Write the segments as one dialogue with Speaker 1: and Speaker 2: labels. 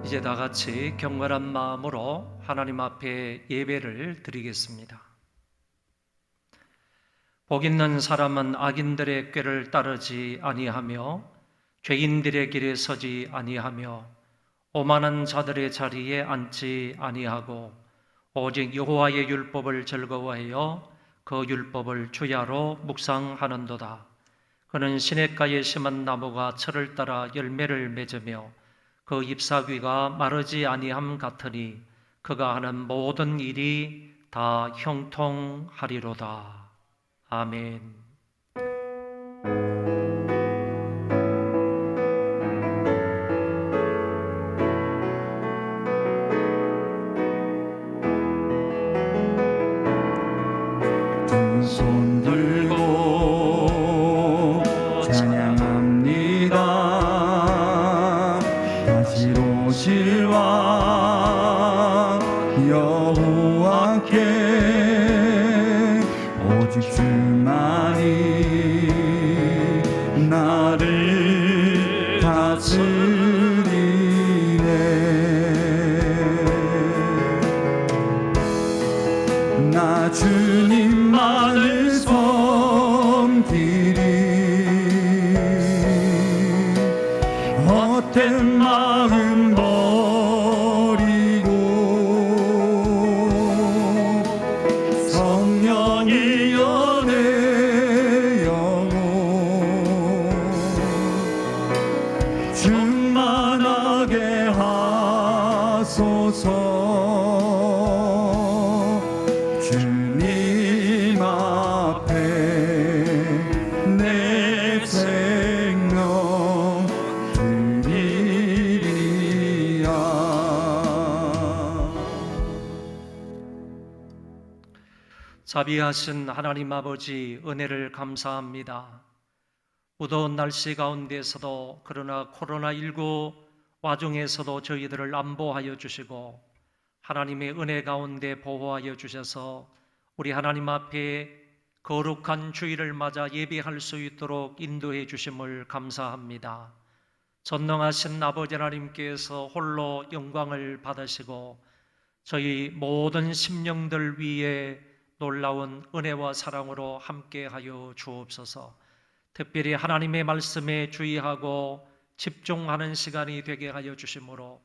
Speaker 1: 이제 다 같이 경건한 마음으로 하나님 앞에 예배를 드리겠습니다. 복 있는 사람은 악인들의 꾀를 따르지 아니하며 죄인들의 길에 서지 아니하며 오만한 자들의 자리에 앉지 아니하고 오직 여호와의 율법을 즐거워하여 그 율법을 주야로 묵상하는도다. 그는 시냇가에 심은 나무가 철을 따라 열매를 맺으며 그 잎사귀가 마르지 아니함 같으니 그가 하는 모든 일이 다 형통하리로다. 아멘.
Speaker 2: 두 손 들고 찬양합니다. 다시 오실 왕 여호와께 오직 주만이 나를 다스리네. 나 주님만을 섬기리. 헛된 마음 버리고 성령이 연애 영혼 충만하게 하소서. 주님 앞에 내 생명 드리리야.
Speaker 1: 자비하신 하나님 아버지, 은혜를 감사합니다. 무더운 날씨 가운데서도, 그러나 코로나19 와중에서도 저희들을 안보하여 주시고 하나님의 은혜 가운데 보호하여 주셔서 우리 하나님 앞에 거룩한 주일을 맞아 예배할 수 있도록 인도해 주심을 감사합니다. 전능하신 아버지 하나님께서 홀로 영광을 받으시고 저희 모든 심령들 위에 놀라운 은혜와 사랑으로 함께하여 주옵소서. 특별히 하나님의 말씀에 주의하고 집중하는 시간이 되게 하여 주심으로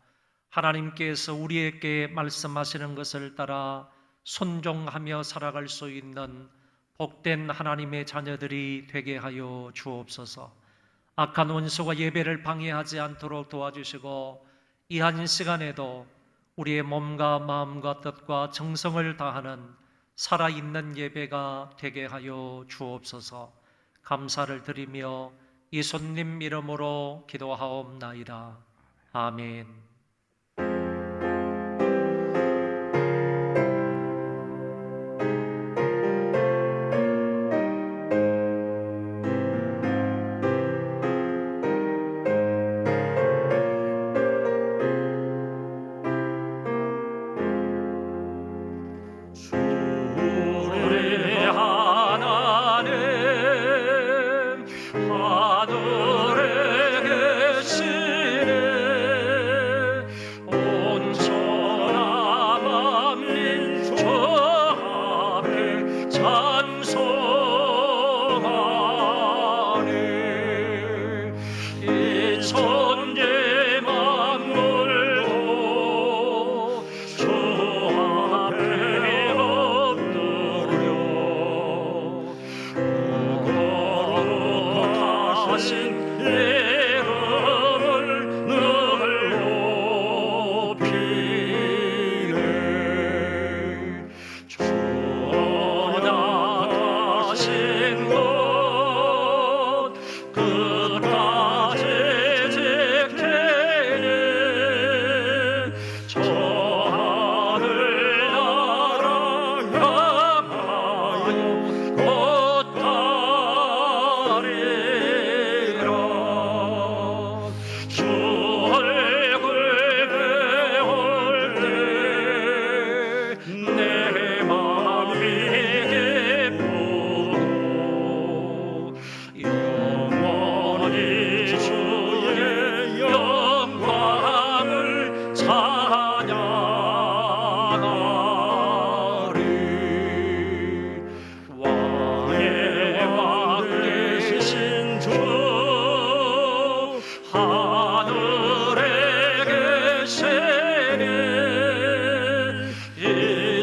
Speaker 1: 하나님께서 우리에게 말씀하시는 것을 따라 순종하며 살아갈 수 있는 복된 하나님의 자녀들이 되게 하여 주옵소서. 악한 원수가 예배를 방해하지 않도록 도와주시고 이 한 시간에도 우리의 몸과 마음과 뜻과 정성을 다하는 살아있는 예배가 되게 하여 주옵소서. 감사를 드리며 예수님 이름으로 기도하옵나이다. 아멘.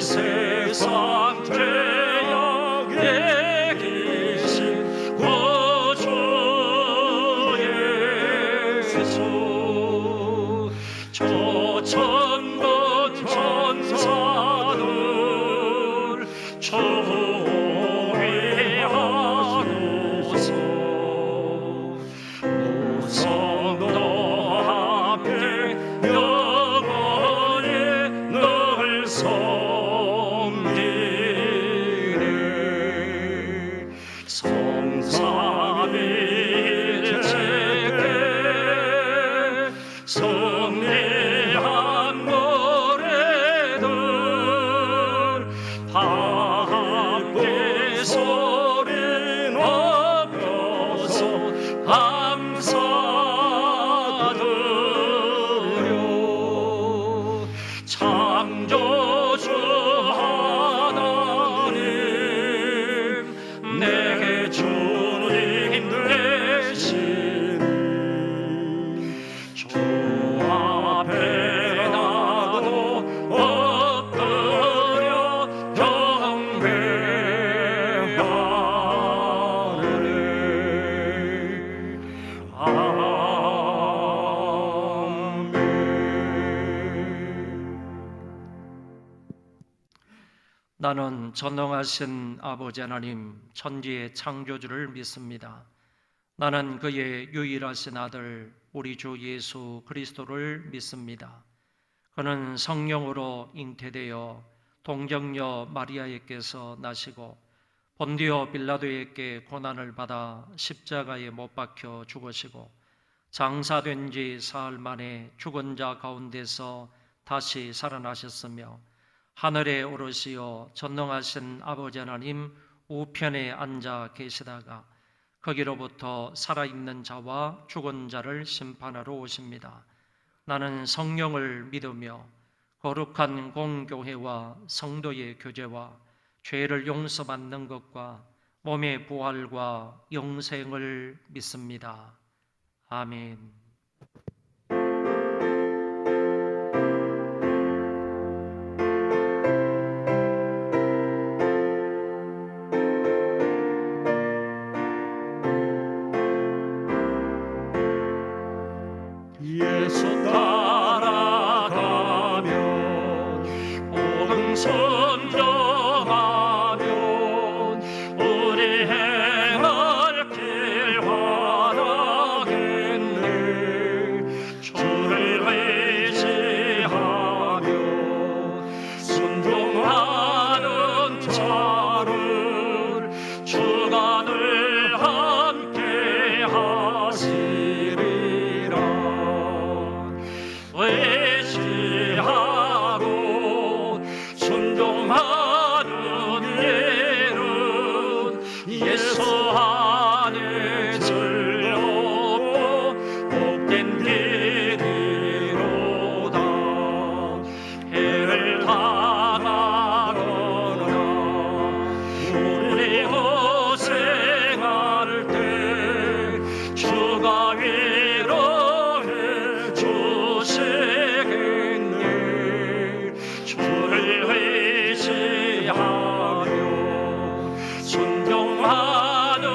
Speaker 1: 세상 죄악에 계신 구주 예수 저 천군 천사들 조회하소서 성도 앞에 영원히 늘 섬기네 성삼일체계 성례한 노래들 다 함께 소리 높여서 감사드려 창조주 하나님 내게 주님 되시니 주 앞에 나도 엎드려 경배하네 나는 전능하신 아버지 하나님 천지의 창조주를 믿습니다. 나는 그의 유일하신 아들 우리 주 예수 그리스도를 믿습니다. 그는 성령으로 잉태되어 동정녀 마리아에게서 나시고 본디오 빌라도에게 고난을 받아 십자가에 못 박혀 죽으시고 장사된 지 사흘 만에 죽은 자 가운데서 다시 살아나셨으며 하늘에 오르시어 전능하신 아버지 하나님 우편에 앉아 계시다가 거기로부터 살아있는 자와 죽은 자를 심판하러 오십니다. 나는 성령을 믿으며 거룩한 공교회와 성도의 교제와 죄를 용서받는 것과 몸의 부활과 영생을 믿습니다. 아멘.
Speaker 2: 예수
Speaker 1: 따라가면 오금순종하면 우리 행할 길 바라겠네 주를 의지하며 순종하는 자를 주가 늘 함께 하시리라 의지하고 순종하는 일은 예수 안에 즐겁고 복된 길이로다 해를 당하거나 우리 고생할 때 주가 위로해 주시겠네 주를 의지하며 순종하는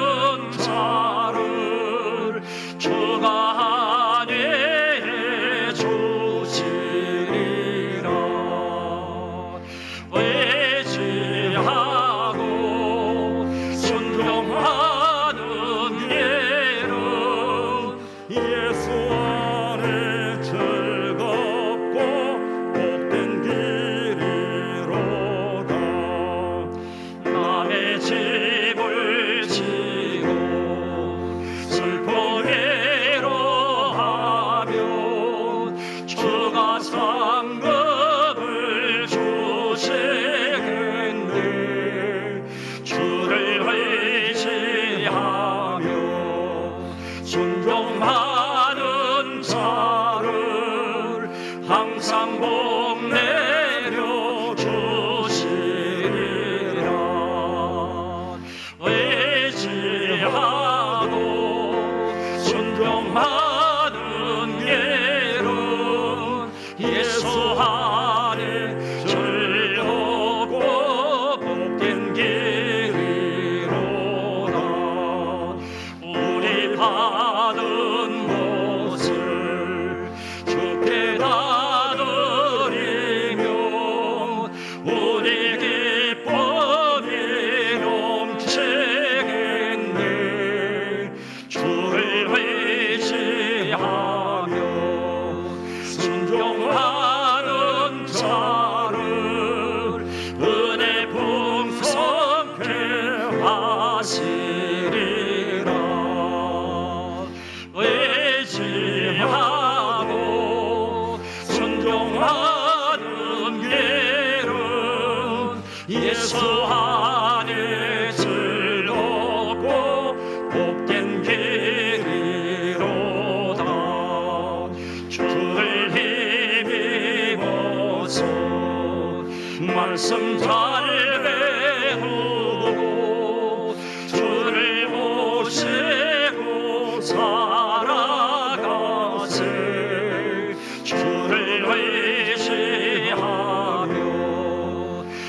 Speaker 3: 예수 안에 즐겁고 복된 길이로다. 주를 힘입어서 말씀 잘 배우고 주를 모시고 살아가세. 주를 의지하며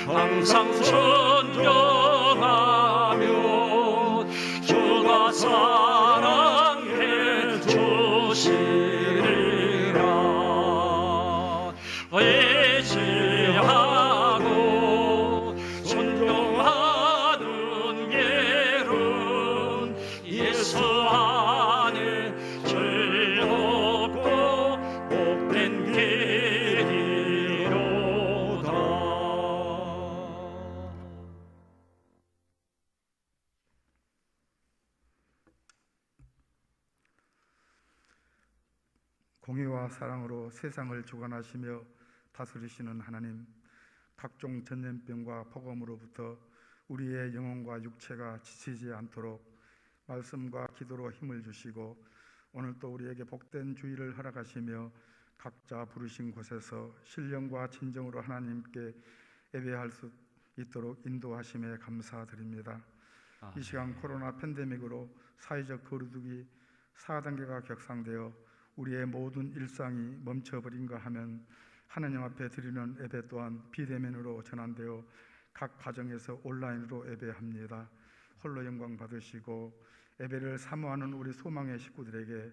Speaker 3: 항상 존경하며 주가 사랑해 주시리라. 의지하고 순종하는 길은 예수 안에 즐겁고 복된 길이로다.
Speaker 2: 공의와 사랑으로 세상을 주관하시며 다스리시는 하나님, 각종 전염병과 폭염으로부터 우리의 영혼과 육체가 지치지 않도록 말씀과 기도로 힘을 주시고 오늘도 우리에게 복된 주의를 허락하시며 각자 부르신 곳에서 신령과 진정으로 하나님께 예배할 수 있도록 인도하심에 감사드립니다. 이 시간 코로나 팬데믹으로 사회적 거리두기 4단계가 격상되어 우리의 모든 일상이 멈춰버린가 하면 하나님 앞에 드리는 예배 또한 비대면으로 전환되어 각 가정에서 온라인으로 예배합니다. 홀로 영광 받으시고 예배를 사모하는 우리 소망의 식구들에게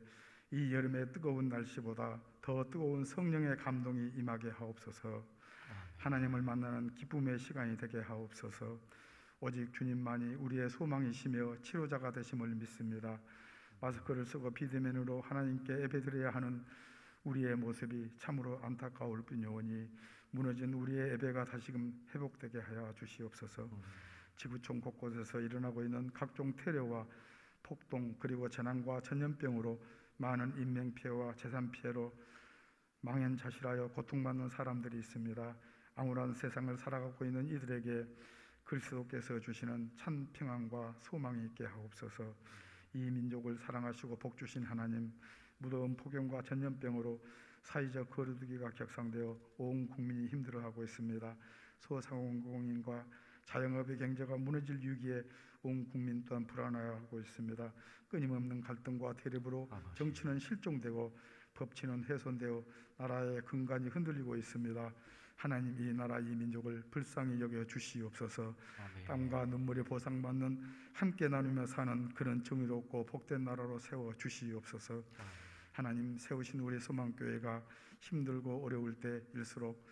Speaker 2: 이 여름의 뜨거운 날씨보다 더 뜨거운 성령의 감동이 임하게 하옵소서. 하나님을 만나는 기쁨의 시간이 되게 하옵소서. 오직 주님만이 우리의 소망이시며 치료자가 되심을 믿습니다. 마스크를 쓰고 비대면으로 하나님께 예배드려야 하는 우리의 모습이 참으로 안타까울 뿐이오니 무너진 우리의 예배가 다시금 회복되게 하여 주시옵소서. 지구촌 곳곳에서 일어나고 있는 각종 테러와 폭동 그리고 재난과 전염병으로 많은 인명피해와 재산피해로 망연자실하여 고통받는 사람들이 있습니다. 암울한 세상을 살아가고 있는 이들에게 그리스도께서 주시는 참 평안과 소망이 있게 하옵소서. 이 민족을 사랑하시고 복주신 하나님, 무더운 폭염과 전염병으로 사회적 거리두기가 격상되어 온 국민이 힘들어하고 있습니다. 소상공인과 자영업의 경제가 무너질 위기에 온 국민 또한 불안해하고 있습니다. 끊임없는 갈등과 대립으로 정치는 실종되고 법치는 훼손되어 나라의 근간이 흔들리고 있습니다. 하나님, 이 나라 이 민족을 불쌍히 여겨 주시옵소서. 땀과 눈물이 보상받는 함께 나누며 사는 그런 정의롭고 복된 나라로 세워 주시옵소서. 하나님, 세우신 우리 소망교회가 힘들고 어려울 때일수록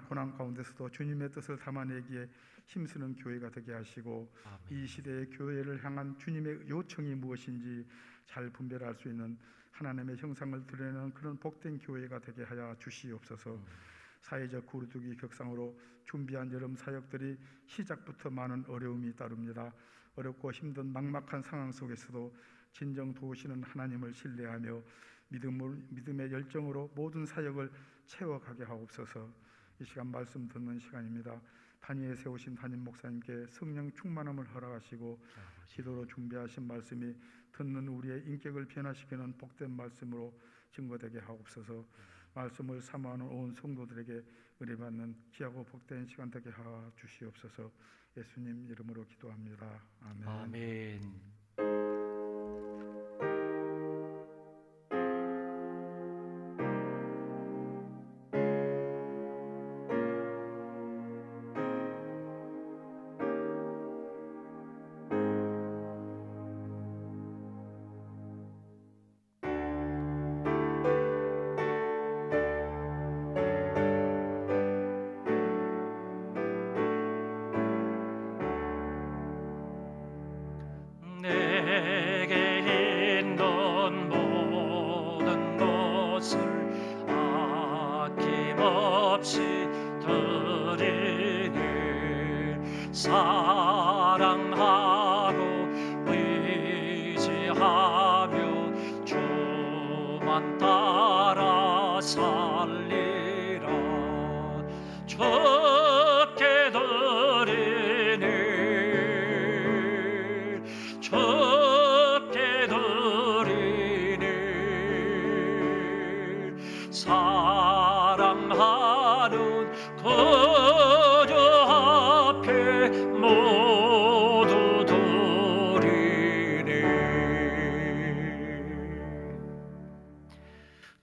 Speaker 2: 고난 가운데서도 주님의 뜻을 담아내기에 힘쓰는 교회가 되게 하시고 이 시대의 교회를 향한 주님의 요청이 무엇인지 잘 분별할 수 있는 하나님의 형상을 드러내는 그런 복된 교회가 되게 하여 주시옵소서. 사회적 거리두기 격상으로 준비한 여름 사역들이 시작부터 많은 어려움이 따릅니다. 어렵고 힘든 막막한 상황 속에서도 진정 도우시는 하나님을 신뢰하며 믿음의 열정으로 모든 사역을 채워가게 하옵소서. 이 시간 말씀 듣는 시간입니다. 단위에 세우신 담임 목사님께 성령 충만함을 허락하시고 기도로 준비하신 말씀이 듣는 우리의 인격을 변화시키는 복된 말씀으로 증거되게 하옵소서. 말씀을 사모하는 온 성도들에게 은혜받는 귀하고 복된 시간 되게 하여 주시옵소서. 예수님 이름으로 기도합니다. 아멘.
Speaker 1: 아멘. 내게 있는 모든 것을 아낌없이 드리니 사랑하고 의지하며 주만 따라 살리라. 주께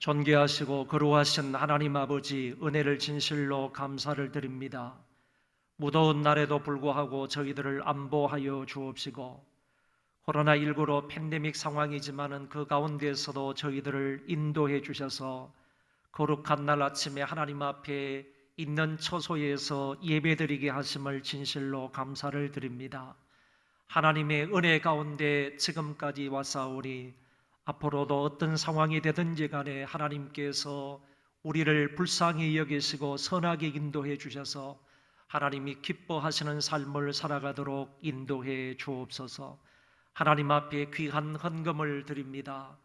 Speaker 1: 존귀하시고 거룩하신 하나님 아버지, 은혜를 진실로 감사를 드립니다. 무더운 날에도 불구하고 저희들을 안보하여 주옵시고, 코로나19로 팬데믹 상황이지만은 그 가운데에서도 저희들을 인도해 주셔서 거룩한 날 아침에 하나님 앞에 있는 처소에서 예배드리게 하심을 진실로 감사를 드립니다. 하나님의 은혜 가운데 지금까지 왔사오니 앞으로도 어떤 상황이 되든지 간에 하나님께서 우리를 불쌍히 여기시고 선하게 인도해 주셔서 하나님이 기뻐하시는 삶을 살아가도록 인도해 주옵소서. 하나님 앞에 귀한 헌금을 드립니다.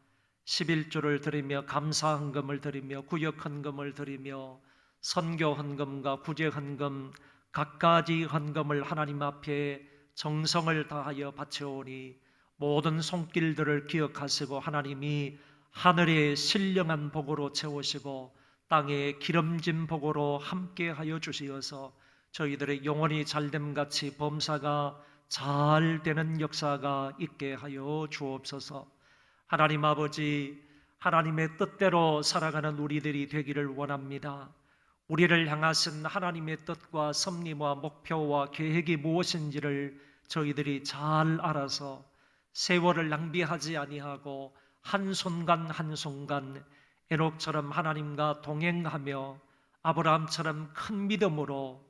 Speaker 1: 11조를 드리며 감사 헌금을 드리며 구역 헌금을 드리며 선교 헌금과 구제 헌금 각가지 헌금을 하나님 앞에 정성을 다하여 바쳐오니 모든 손길들을 기억하시고 하나님이 하늘의 신령한 복으로 채우시고 땅의 기름진 복으로 함께하여 주시어서 저희들의 영혼이 잘됨같이 범사가 잘 되는 역사가 있게 하여 주옵소서. 하나님 아버지, 하나님의 뜻대로 살아가는 우리들이 되기를 원합니다. 우리를 향하신 하나님의 뜻과 섭리와 목표와 계획이 무엇인지를 저희들이 잘 알아서 세월을 낭비하지 아니하고 한순간 한순간 에녹처럼 하나님과 동행하며 아브라함처럼 큰 믿음으로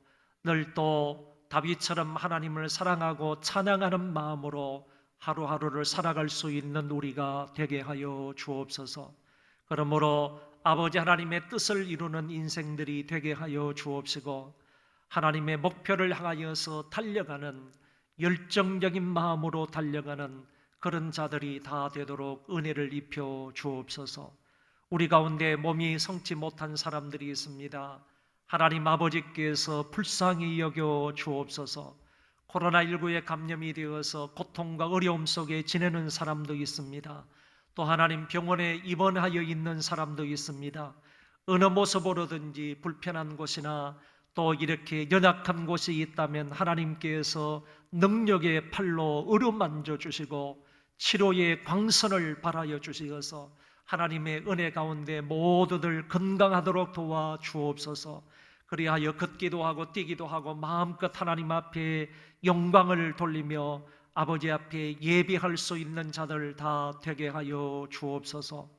Speaker 1: 늘 또 다윗처럼 하나님을 사랑하고 찬양하는 마음으로 하루하루를 살아갈 수 있는 우리가 되게 하여 주옵소서. 그러므로 아버지 하나님의 뜻을 이루는 인생들이 되게 하여 주옵시고, 하나님의 목표를 향하여서 달려가는 열정적인 마음으로 달려가는 그런 자들이 다 되도록 은혜를 입혀 주옵소서. 우리 가운데 몸이 성치 못한 사람들이 있습니다. 하나님 아버지께서 불쌍히 여겨 주옵소서. 코로나19에 감염이 되어서 고통과 어려움 속에 지내는 사람도 있습니다. 또 하나님 병원에 입원하여 있는 사람도 있습니다. 어느 모습으로든지 불편한 곳이나 또 이렇게 연약한 곳이 있다면 하나님께서 능력의 팔로 어루만져 주시고 치료의 광선을 발하여 주시어서 하나님의 은혜 가운데 모두들 건강하도록 도와 주옵소서. 그리하여 걷기도 하고 뛰기도 하고 마음껏 하나님 앞에 영광을 돌리며 아버지 앞에 예배할 수 있는 자들 다 되게 하여 주옵소서.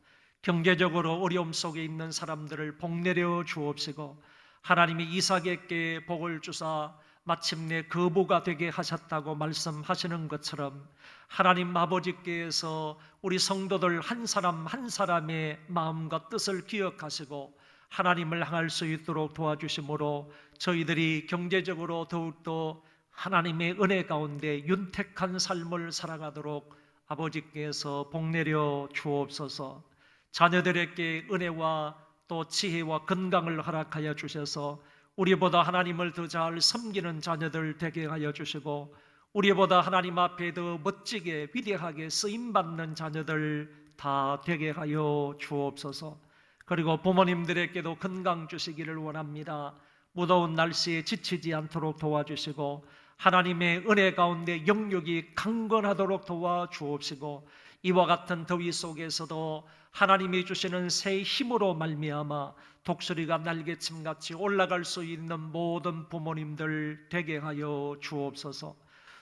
Speaker 1: 경제적으로 어려움 속에 있는 사람들을 복내려 주옵시고, 하나님이 이삭에게 복을 주사 마침내 거부가 되게 하셨다고 말씀하시는 것처럼 하나님 아버지께서 우리 성도들 한 사람 한 사람의 마음과 뜻을 기억하시고 하나님을 향할 수 있도록 도와주심으로 저희들이 경제적으로 더욱더 하나님의 은혜 가운데 윤택한 삶을 살아가도록 아버지께서 복내려 주옵소서. 자녀들에게 은혜와 또 지혜와 건강을 허락하여 주셔서 우리보다 하나님을 더 잘 섬기는 자녀들 되게 하여 주시고, 우리보다 하나님 앞에 더 멋지게 위대하게 쓰임받는 자녀들 다 되게 하여 주옵소서. 그리고 부모님들에게도 건강 주시기를 원합니다. 무더운 날씨에 지치지 않도록 도와주시고 하나님의 은혜 가운데 영육이 강건하도록 도와주옵시고, 이와 같은 더위 속에서도 하나님이 주시는 새 힘으로 말미암아 독수리가 날개침같이 올라갈 수 있는 모든 부모님들 되게 하여 주옵소서.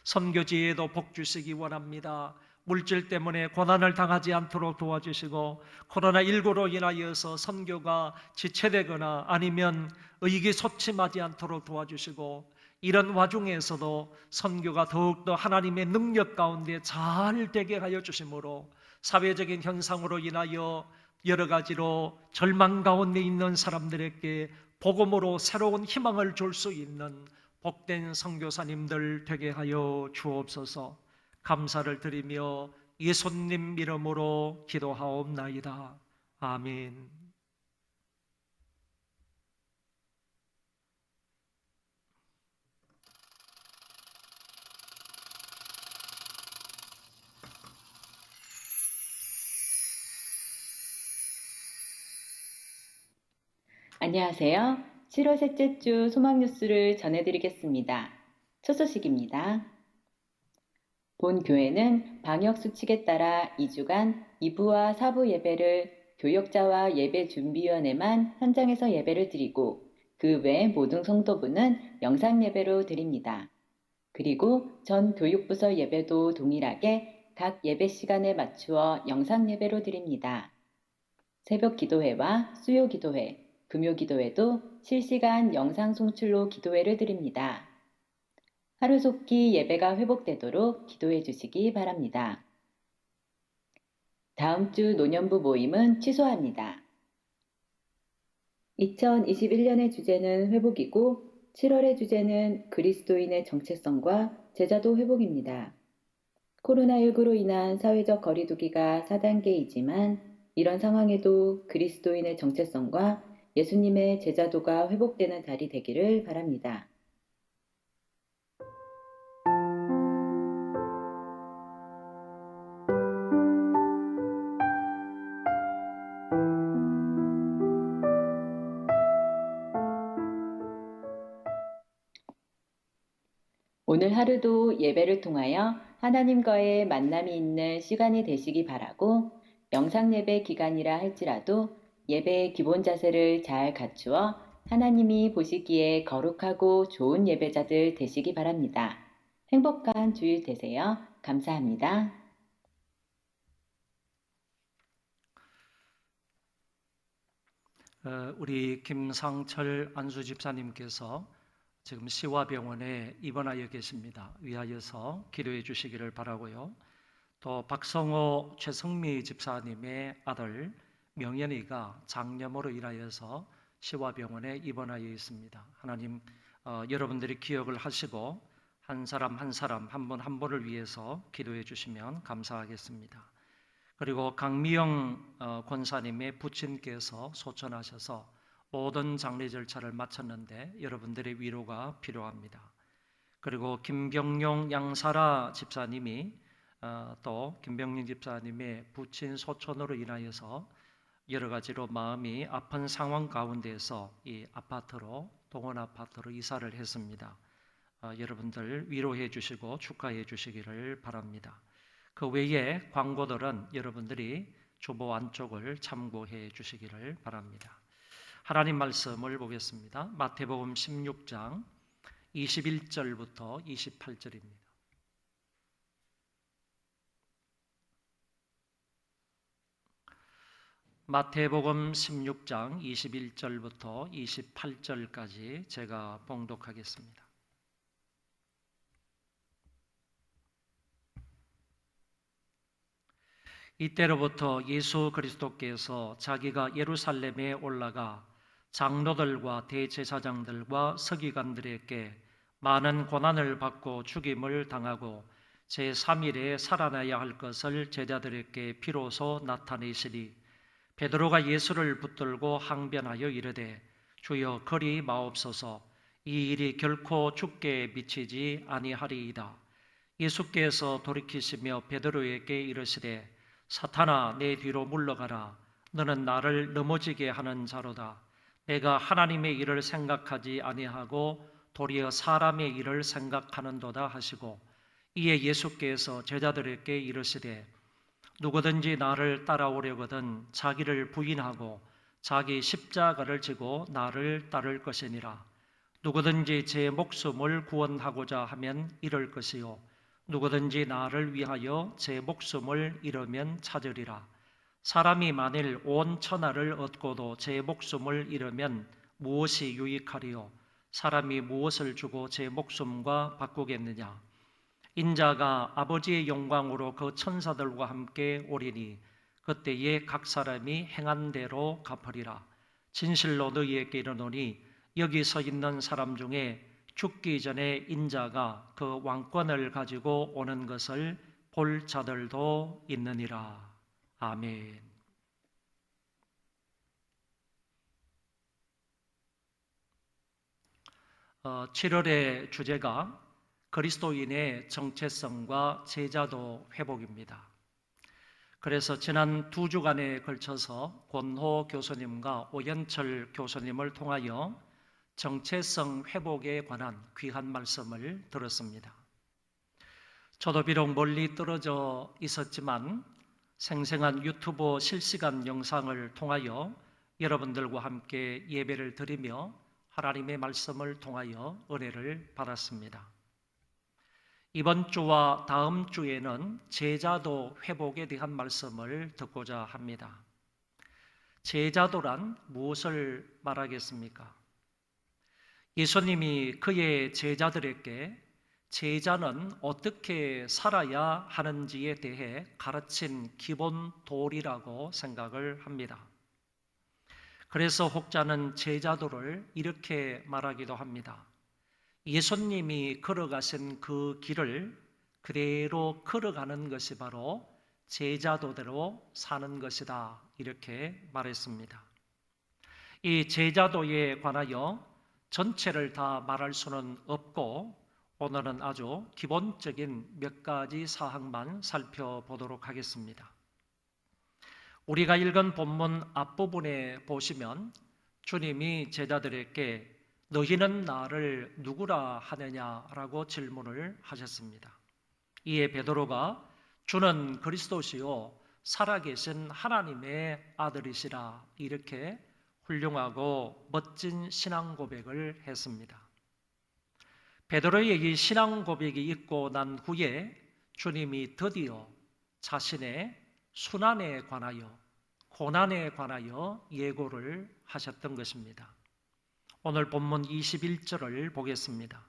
Speaker 1: 선교지에도 복 주시기 원합니다. 물질 때문에 고난을 당하지 않도록 도와주시고, 코로나19로 인하여서 선교가 지체되거나 아니면 의기소침하지 않도록 도와주시고, 이런 와중에서도 선교가 더욱더 하나님의 능력 가운데 잘 되게 하여 주심으로 사회적인 현상으로 인하여 여러 가지로 절망 가운데 있는 사람들에게 복음으로 새로운 희망을 줄 수 있는 복된 선교사님들 되게 하여 주옵소서. 감사를 드리며 예수님 이름으로 기도하옵나이다. 아멘.
Speaker 4: 안녕하세요. 7월 셋째 주 소망 뉴스를 전해드리겠습니다. 첫 소식입니다. 본 교회는 방역 수칙에 따라 2주간 2부와 4부 예배를 교역자와 예배준비위원회만 현장에서 예배를 드리고 그 외 모든 성도부는 영상 예배로 드립니다. 그리고 전 교육부서 예배도 동일하게 각 예배 시간에 맞추어 영상 예배로 드립니다. 새벽 기도회와 수요 기도회, 금요 기도회도 실시간 영상 송출로 기도회를 드립니다. 하루속히 예배가 회복되도록 기도해 주시기 바랍니다. 다음 주 노년부 모임은 취소합니다. 2021년의 주제는 회복이고 7월의 주제는 그리스도인의 정체성과 제자도 회복입니다. 코로나19로 인한 사회적 거리두기가 4단계이지만 이런 상황에도 그리스도인의 정체성과 예수님의 제자도가 회복되는 달이 되기를 바랍니다. 오늘 하루도 예배를 통하여 하나님과의 만남이 있는 시간이 되시기 바라고 영상 예배 기간이라 할지라도 예배의 기본 자세를 잘 갖추어 하나님이 보시기에 거룩하고 좋은 예배자들 되시기 바랍니다. 행복한 주일 되세요. 감사합니다.
Speaker 1: 우리 김상철 안수 집사님께서 지금 시화병원에 입원하여 계십니다. 위하여서 기도해 주시기를 바라고요. 또 박성호 최성미 집사님의 아들 명연이가 장염으로 인하여서 시화병원에 입원하여 있습니다. 하나님 여러분들이 기억을 하시고 한 사람 한 사람 한 분 한 분을 위해서 기도해 주시면 감사하겠습니다. 그리고 강미영 권사님의 부친께서 소천하셔서 모든 장례 절차를 마쳤는데 여러분들의 위로가 필요합니다. 그리고 김경용 양사라 집사님이 또 김병민 집사님의 부친 소천으로 인하여서 여러 가지로 마음이 아픈 상황 가운데서 이 아파트로 동원 아파트로 이사를 했습니다. 여러분들 위로해 주시고 축하해 주시기를 바랍니다. 그 외에 광고들은 여러분들이 주보 안쪽을 참고해 주시기를 바랍니다. 하나님 말씀을 보겠습니다. 마태복음 16장 21절부터 28절입니다. 마태복음 16장 21절부터 28절까지 제가 봉독하겠습니다. 이때로부터 예수 그리스도께서 자기가 예루살렘에 올라가 장로들과 대제사장들과 서기관들에게 많은 고난을 받고 죽임을 당하고 제3일에 살아나야 할 것을 제자들에게 비로소 나타내시니 베드로가 예수를 붙들고 항변하여 이르되 주여 그리 마옵소서 이 일이 결코 죽게 미치지 아니하리이다. 예수께서 돌이키시며 베드로에게 이르시되 사탄아 내 뒤로 물러가라. 너는 나를 넘어지게 하는 자로다. 내가 하나님의 일을 생각하지 아니하고 도리어 사람의 일을 생각하는도다 하시고 이에 예수께서 제자들에게 이르시되 누구든지 나를 따라오려거든 자기를 부인하고 자기 십자가를 지고 나를 따를 것이니라. 누구든지 제 목숨을 구원하고자 하면 잃을 것이요 누구든지 나를 위하여 제 목숨을 잃으면 찾으리라. 사람이 만일 온 천하를 얻고도 제 목숨을 잃으면 무엇이 유익하리요? 사람이 무엇을 주고 제 목숨과 바꾸겠느냐? 인자가 아버지의 영광으로 그 천사들과 함께 오리니 그때에 각 사람이 행한 대로 갚으리라. 진실로 너희에게 이르노니 여기 서 있는 사람 중에 죽기 전에 인자가 그 왕권을 가지고 오는 것을 볼 자들도 있느니라. 아멘. 어, 7월의 주제가 그리스도인의 정체성과 제자도 회복입니다. 그래서 지난 2주간에 걸쳐서 권호 교수님과 오연철 교수님을 통하여 정체성 회복에 관한 귀한 말씀을 들었습니다. 저도 비록 멀리 떨어져 있었지만 생생한 유튜브 실시간 영상을 통하여 여러분들과 함께 예배를 드리며 하나님의 말씀을 통하여 은혜를 받았습니다. 이번 주와 다음 주에는 제자도 회복에 대한 말씀을 듣고자 합니다. 제자도란 무엇을 말하겠습니까? 예수님이 그의 제자들에게 제자는 어떻게 살아야 하는지에 대해 가르친 기본 도리라고 생각을 합니다. 그래서 혹자는 제자도를 이렇게 말하기도 합니다. 예수님이 걸어가신 그 길을 그대로 걸어가는 것이 바로 제자도대로 사는 것이다, 이렇게 말했습니다. 이 제자도에 관하여 전체를 다 말할 수는 없고 오늘은 아주 기본적인 몇 가지 사항만 살펴보도록 하겠습니다. 우리가 읽은 본문 앞부분에 보시면 주님이 제자들에게 너희는 나를 누구라 하느냐라고 질문을 하셨습니다. 이에 베드로가 주는 그리스도시요 살아계신 하나님의 아들이시라, 이렇게 훌륭하고 멋진 신앙 고백을 했습니다. 베드로의 이 신앙 고백이 있고 난 후에 주님이 드디어 자신의 순환에 관하여, 고난에 관하여 예고를 하셨던 것입니다. 오늘 본문 21절을 보겠습니다.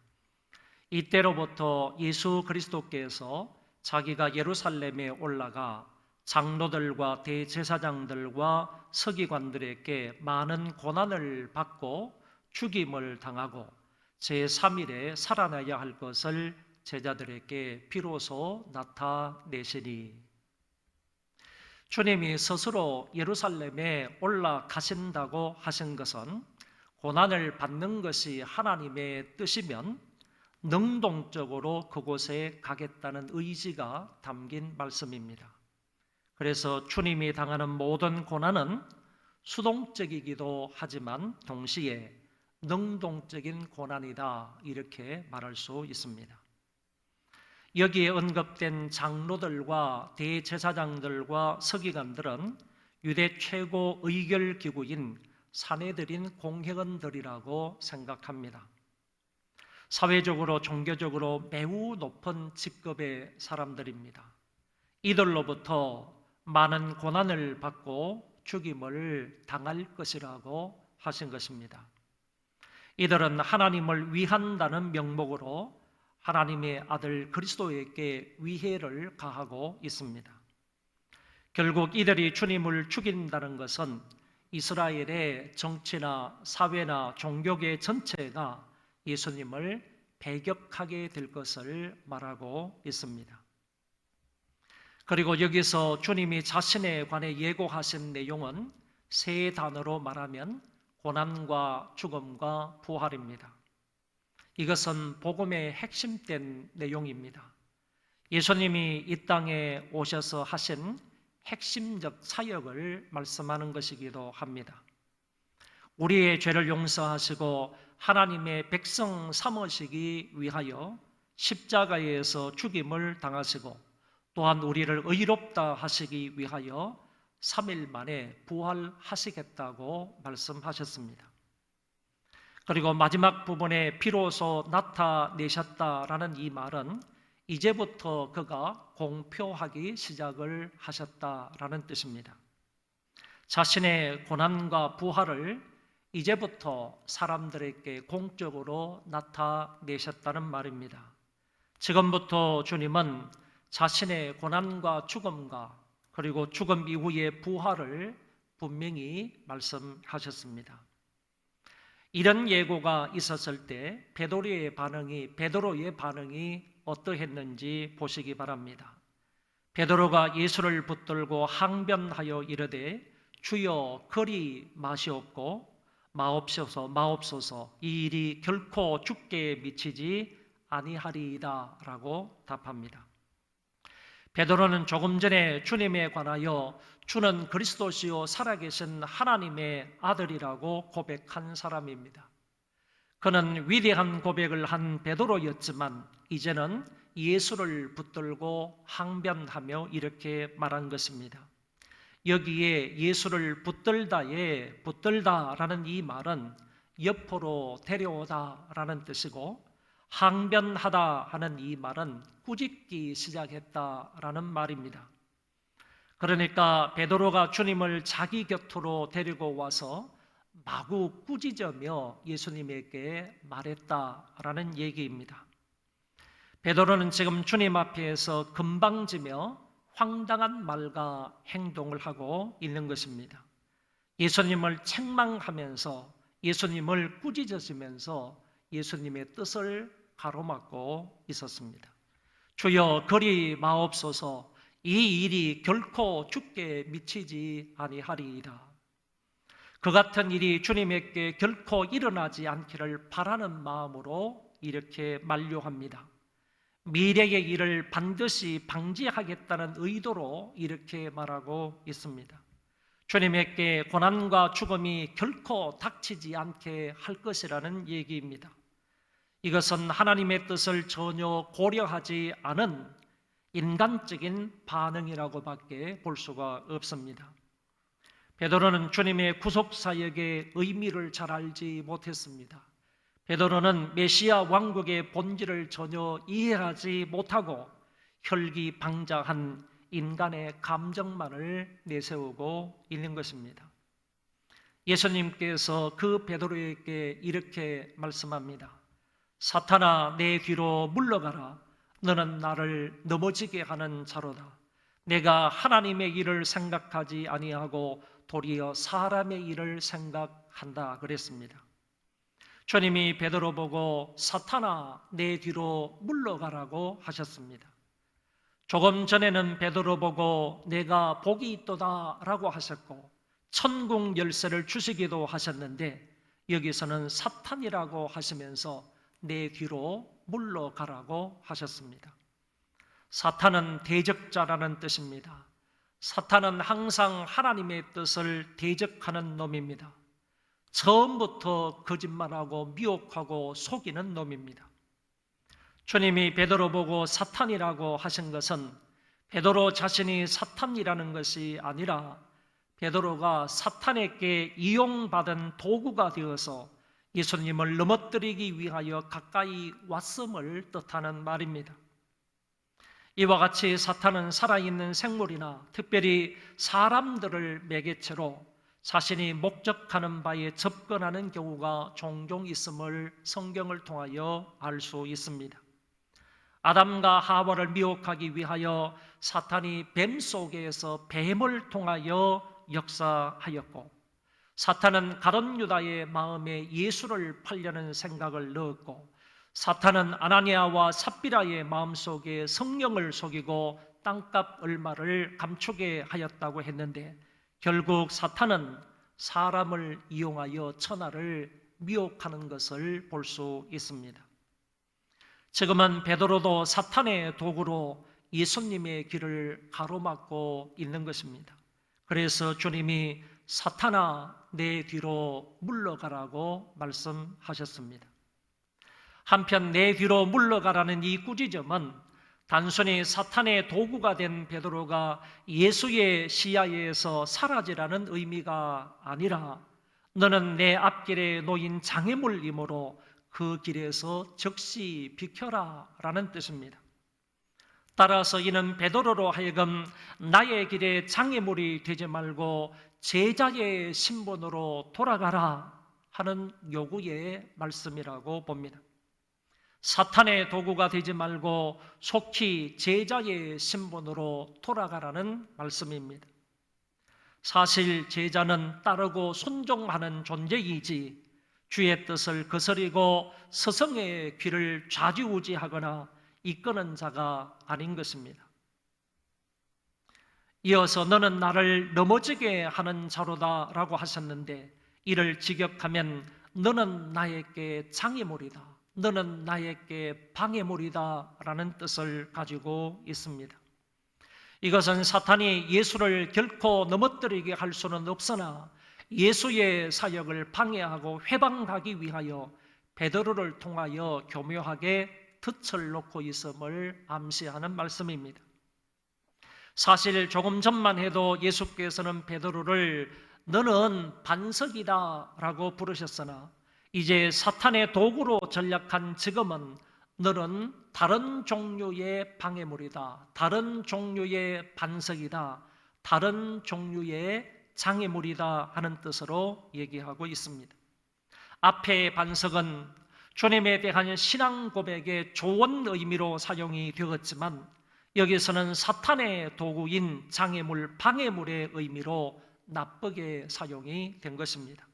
Speaker 1: 이때로부터 예수 그리스도께서 자기가 예루살렘에 올라가 장로들과 대제사장들과 서기관들에게 많은 고난을 받고 죽임을 당하고 제3일에 살아나야 할 것을 제자들에게 비로소 나타내시니, 주님이 스스로 예루살렘에 올라가신다고 하신 것은 고난을 받는 것이 하나님의 뜻이면 능동적으로 그곳에 가겠다는 의지가 담긴 말씀입니다. 그래서 주님이 당하는 모든 고난은 수동적이기도 하지만 동시에 능동적인 고난이다, 이렇게 말할 수 있습니다. 여기에 언급된 장로들과 대제사장들과 서기관들은 유대 최고 의결기구인 사내들인 공회원들이라고 생각합니다. 사회적으로 종교적으로 매우 높은 직급의 사람들입니다. 이들로부터 많은 고난을 받고 죽임을 당할 것이라고 하신 것입니다. 이들은 하나님을 위한다는 명목으로 하나님의 아들 그리스도에게 위해를 가하고 있습니다. 결국 이들이 주님을 죽인다는 것은 이스라엘의 정치나 사회나 종교계 전체가 예수님을 배격하게 될 것을 말하고 있습니다. 그리고 여기서 주님이 자신에 관해 예고하신 내용은 세 단어로 말하면 고난과 죽음과 부활입니다. 이것은 복음의 핵심된 내용입니다. 예수님이 이 땅에 오셔서 하신 핵심적 사역을 말씀하는 것이기도 합니다. 우리의 죄를 용서하시고 하나님의 백성 삼으시기 위하여 십자가에서 죽임을 당하시고 또한 우리를 의롭다 하시기 위하여 3일 만에 부활하시겠다고 말씀하셨습니다. 그리고 마지막 부분에 비로소 나타내셨다라는 이 말은 이제부터 그가 공표하기 시작을 하셨다라는 뜻입니다. 자신의 고난과 부활을 이제부터 사람들에게 공적으로 나타내셨다는 말입니다. 지금부터 주님은 자신의 고난과 죽음과 그리고 죽음 이후의 부활을 분명히 말씀하셨습니다. 이런 예고가 있었을 때 베드로의 반응이 어떠했는지 보시기 바랍니다. 베드로가 예수를 붙들고 항변하여 이르되 주여 그리 마시옵고 마옵소서 이 일이 결코 죽게 미치지 아니하리이다 라고 답합니다. 베드로는 조금 전에 주님에 관하여 주는 그리스도시요 살아계신 하나님의 아들이라고 고백한 사람입니다. 그는 위대한 고백을 한 베드로였지만 이제는 예수를 붙들고 항변하며 이렇게 말한 것입니다. 여기에 예수를 붙들다라는 이 말은 옆으로 데려오다라는 뜻이고, 항변하다 하는 이 말은 꾸짖기 시작했다라는 말입니다. 그러니까 베드로가 주님을 자기 곁으로 데리고 와서 마구 꾸짖으며 예수님에게 말했다라는 얘기입니다. 베드로는 지금 주님 앞에서 금방지며 황당한 말과 행동을 하고 있는 것입니다. 예수님을 책망하면서, 예수님을 꾸짖으시면서 예수님의 뜻을 가로막고 있었습니다. 주여 그리 마옵소서, 이 일이 결코 주께 미치지 아니하리이다. 그 같은 일이 주님에게 결코 일어나지 않기를 바라는 마음으로 이렇게 만류합니다. 미래의 일을 반드시 방지하겠다는 의도로 이렇게 말하고 있습니다. 주님에게 고난과 죽음이 결코 닥치지 않게 할 것이라는 얘기입니다. 이것은 하나님의 뜻을 전혀 고려하지 않은 인간적인 반응이라고밖에 볼 수가 없습니다. 베드로는 주님의 구속사역의 의미를 잘 알지 못했습니다. 베드로는 메시아 왕국의 본질을 전혀 이해하지 못하고 혈기방자한 인간의 감정만을 내세우고 있는 것입니다. 예수님께서 그 베드로에게 이렇게 말씀합니다. 사탄아, 내 뒤로 물러가라. 너는 나를 넘어지게 하는 자로다. 내가 하나님의 일을 생각하지 아니하고 도리어 사람의 일을 생각한다 그랬습니다. 주님이 베드로 보고 사탄아, 내 뒤로 물러가라고 하셨습니다. 조금 전에는 베드로 보고 내가 복이 있도다라고 하셨고 천국 열쇠를 주시기도 하셨는데, 여기서는 사탄이라고 하시면서 내 뒤로 물러가라고 하셨습니다. 사탄은 대적자라는 뜻입니다. 사탄은 항상 하나님의 뜻을 대적하는 놈입니다. 처음부터 거짓말하고 미혹하고 속이는 놈입니다. 주님이 베드로 보고 사탄이라고 하신 것은 베드로 자신이 사탄이라는 것이 아니라 베드로가 사탄에게 이용받은 도구가 되어서 예수님을 넘어뜨리기 위하여 가까이 왔음을 뜻하는 말입니다. 이와 같이 사탄은 살아있는 생물이나 특별히 사람들을 매개체로 자신이 목적하는 바에 접근하는 경우가 종종 있음을 성경을 통하여 알 수 있습니다. 아담과 하와를 미혹하기 위하여 사탄이 뱀 속에서 뱀을 통하여 역사하였고, 사탄은 가룟 유다의 마음에 예수를 팔려는 생각을 넣었고, 사탄은 아나니아와 삽비라의 마음속에 성령을 속이고 땅값 얼마를 감추게 하였다고 했는데, 결국 사탄은 사람을 이용하여 천하를 미혹하는 것을 볼 수 있습니다. 지금은 베드로도 사탄의 도구로 예수님의 길을 가로막고 있는 것입니다. 그래서 주님이 사탄아, 내 뒤로 물러가라고 말씀하셨습니다. 한편 내 뒤로 물러가라는 이 꾸짖음은 단순히 사탄의 도구가 된 베드로가 예수의 시야에서 사라지라는 의미가 아니라 너는 내 앞길에 놓인 장애물이므로 그 길에서 즉시 비켜라 라는 뜻입니다. 따라서 이는 베드로로 하여금 나의 길에 장애물이 되지 말고 제자의 신분으로 돌아가라 하는 요구의 말씀이라고 봅니다. 사탄의 도구가 되지 말고 속히 제자의 신분으로 돌아가라는 말씀입니다. 사실 제자는 따르고 순종하는 존재이지 주의 뜻을 거스리고 스승의 귀를 좌지우지하거나 이끄는 자가 아닌 것입니다. 이어서 너는 나를 넘어지게 하는 자로다 라고 하셨는데, 이를 직역하면 너는 나에게 장애물이다, 너는 나에게 방해물이다 라는 뜻을 가지고 있습니다. 이것은 사탄이 예수를 결코 넘어뜨리게 할 수는 없으나 예수의 사역을 방해하고 회방하기 위하여 베드로를 통하여 교묘하게 덫을 놓고 있음을 암시하는 말씀입니다. 사실 조금 전만 해도 예수께서는 베드로를 너는 반석이다 라고 부르셨으나 이제 사탄의 도구로 전락한 지금은 너는 다른 종류의 방해물이다, 다른 종류의 반석이다, 다른 종류의 장애물이다 하는 뜻으로 얘기하고 있습니다. 앞의 반석은 주님에 대한 신앙 고백의 좋은 의미로 사용이 되었지만 여기서는 사탄의 도구인 장애물, 방해물의 의미로 나쁘게 사용이 된 것입니다.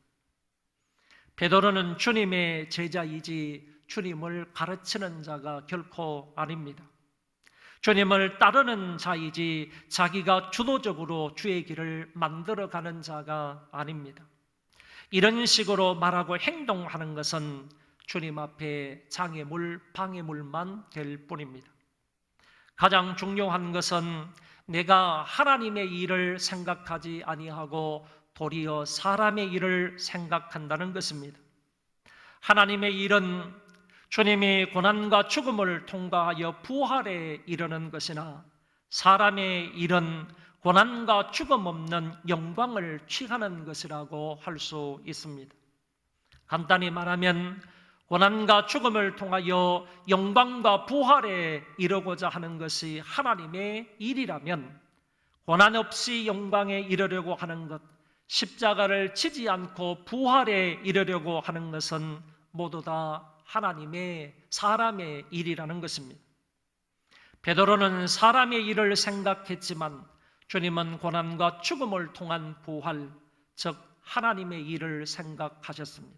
Speaker 1: 베드로는 주님의 제자이지 주님을 가르치는 자가 결코 아닙니다. 주님을 따르는 자이지 자기가 주도적으로 주의 길을 만들어가는 자가 아닙니다. 이런 식으로 말하고 행동하는 것은 주님 앞에 장애물, 방해물만 될 뿐입니다. 가장 중요한 것은 내가 하나님의 일을 생각하지 아니하고 도리어 사람의 일을 생각한다는 것입니다. 하나님의 일은 주님이 고난과 죽음을 통과하여 부활에 이르는 것이나 사람의 일은 고난과 죽음 없는 영광을 취하는 것이라고 할 수 있습니다. 간단히 말하면 고난과 죽음을 통하여 영광과 부활에 이르고자 하는 것이 하나님의 일이라면 고난 없이 영광에 이르려고 하는 것, 십자가를 지지 않고 부활에 이르려고 하는 것은 모두 다 하나님의 사람의 일이라는 것입니다. 베드로는 사람의 일을 생각했지만 주님은 고난과 죽음을 통한 부활, 즉 하나님의 일을 생각하셨습니다.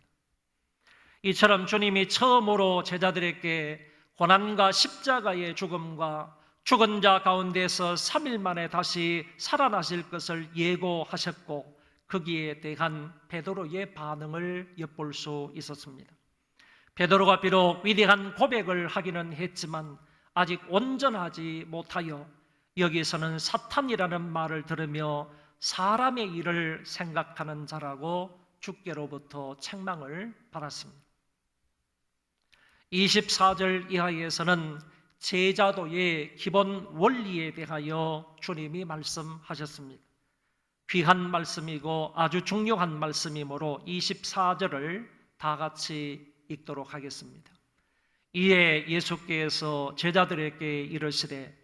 Speaker 1: 이처럼 주님이 처음으로 제자들에게 고난과 십자가의 죽음과 죽은 자 가운데서 3일 만에 다시 살아나실 것을 예고하셨고 거기에 대한 베드로의 반응을 엿볼 수 있었습니다. 베드로가 비록 위대한 고백을 하기는 했지만 아직 온전하지 못하여 여기서는 사탄이라는 말을 들으며 사람의 일을 생각하는 자라고 주께로부터 책망을 받았습니다. 24절 이하에서는 제자도의 기본 원리에 대하여 주님이 말씀하셨습니다. 귀한 말씀이고 아주 중요한 말씀이므로 24절을 다 같이 읽도록 하겠습니다. 이에 예수께서 제자들에게 이르시되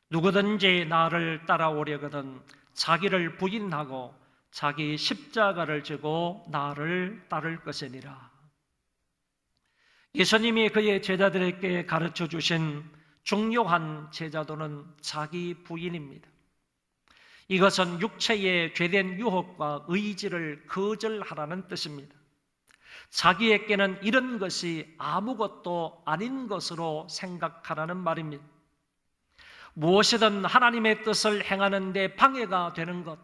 Speaker 1: 누구든지 나를 따라오려거든 자기를 부인하고 자기 십자가를 지고 나를 따를 것이니라. 예수님이 그의 제자들에게 가르쳐 주신 중요한 제자도는 자기 부인입니다. 이것은 육체의 죄된 유혹과 의지를 거절하라는 뜻입니다. 자기에게는 이런 것이 아무것도 아닌 것으로 생각하라는 말입니다. 무엇이든 하나님의 뜻을 행하는 데 방해가 되는 것,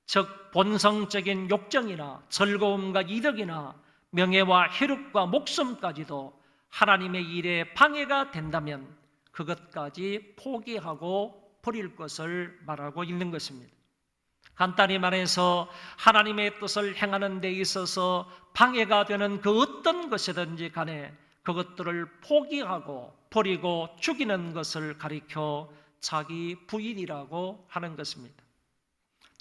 Speaker 1: 즉 본성적인 욕정이나 즐거움과 이득이나 명예와 혈육과 목숨까지도 하나님의 일에 방해가 된다면 그것까지 포기하고 버릴 것을 말하고 있는 것입니다. 간단히 말해서 하나님의 뜻을 행하는 데 있어서 방해가 되는 그 어떤 것이든지 간에 그것들을 포기하고 버리고 죽이는 것을 가리켜 자기 부인이라고 하는 것입니다.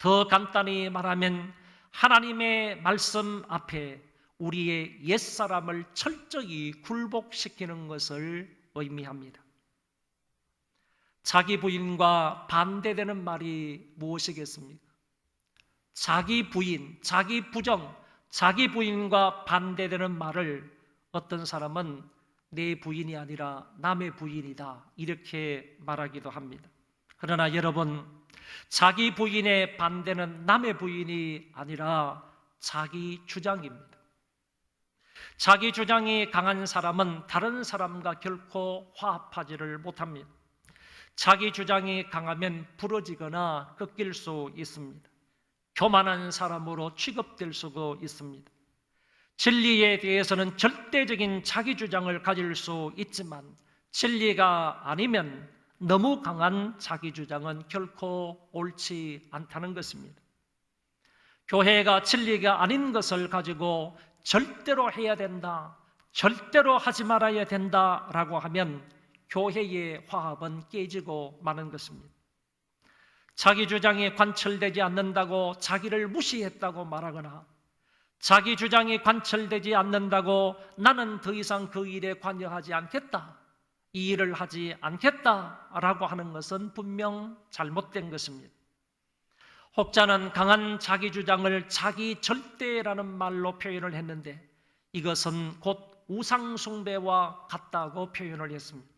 Speaker 1: 더 간단히 말하면 하나님의 말씀 앞에 우리의 옛사람을 철저히 굴복시키는 것을 의미합니다. 자기 부인과 반대되는 말이 무엇이겠습니까? 자기 부인, 자기 부정, 자기 부인과 반대되는 말을 어떤 사람은 내 부인이 아니라 남의 부인이다 이렇게 말하기도 합니다. 그러나 여러분, 자기 부인의 반대는 남의 부인이 아니라 자기 주장입니다. 자기 주장이 강한 사람은 다른 사람과 결코 화합하지를 못합니다. 자기 주장이 강하면 부러지거나 꺾일 수 있습니다. 교만한 사람으로 취급될 수도 있습니다. 진리에 대해서는 절대적인 자기 주장을 가질 수 있지만 진리가 아니면 너무 강한 자기 주장은 결코 옳지 않다는 것입니다. 교회가 진리가 아닌 것을 가지고 절대로 해야 된다, 절대로 하지 말아야 된다라고 하면 교회의 화합은 깨지고 마는 것입니다. 자기 주장이 관철되지 않는다고 자기를 무시했다고 말하거나 자기 주장이 관철되지 않는다고 나는 더 이상 그 일에 관여하지 않겠다, 이 일을 하지 않겠다라고 하는 것은 분명 잘못된 것입니다. 혹자는 강한 자기 주장을 자기 절대라는 말로 표현을 했는데 이것은 곧 우상 숭배와 같다고 표현을 했습니다.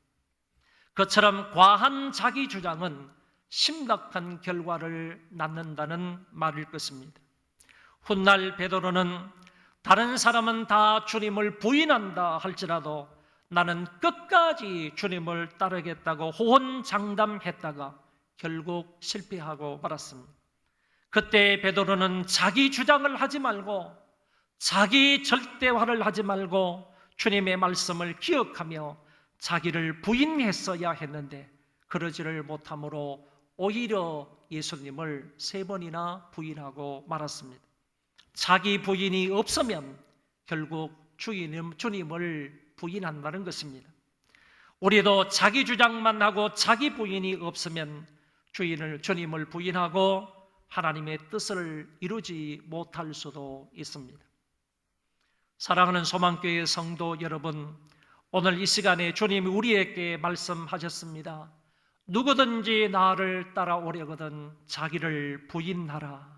Speaker 1: 그처럼 과한 자기 주장은 심각한 결과를 낳는다는 말일 것입니다. 훗날 베드로는 다른 사람은 다 주님을 부인한다 할지라도 나는 끝까지 주님을 따르겠다고 호언장담했다가 결국 실패하고 말았습니다. 그때 베드로는 자기 주장을 하지 말고 자기 절대화를 하지 말고 주님의 말씀을 기억하며 자기를 부인했어야 했는데 그러지를 못함으로 오히려 예수님을 3번이나 부인하고 말았습니다. 자기 부인이 없으면 결국 주님을 부인한다는 것입니다. 우리도 자기 주장만 하고 자기 부인이 없으면 주님을 부인하고 하나님의 뜻을 이루지 못할 수도 있습니다. 사랑하는 소망교회 성도 여러분, 오늘 이 시간에 주님이 우리에게 말씀하셨습니다. 누구든지 나를 따라오려거든 자기를 부인하라.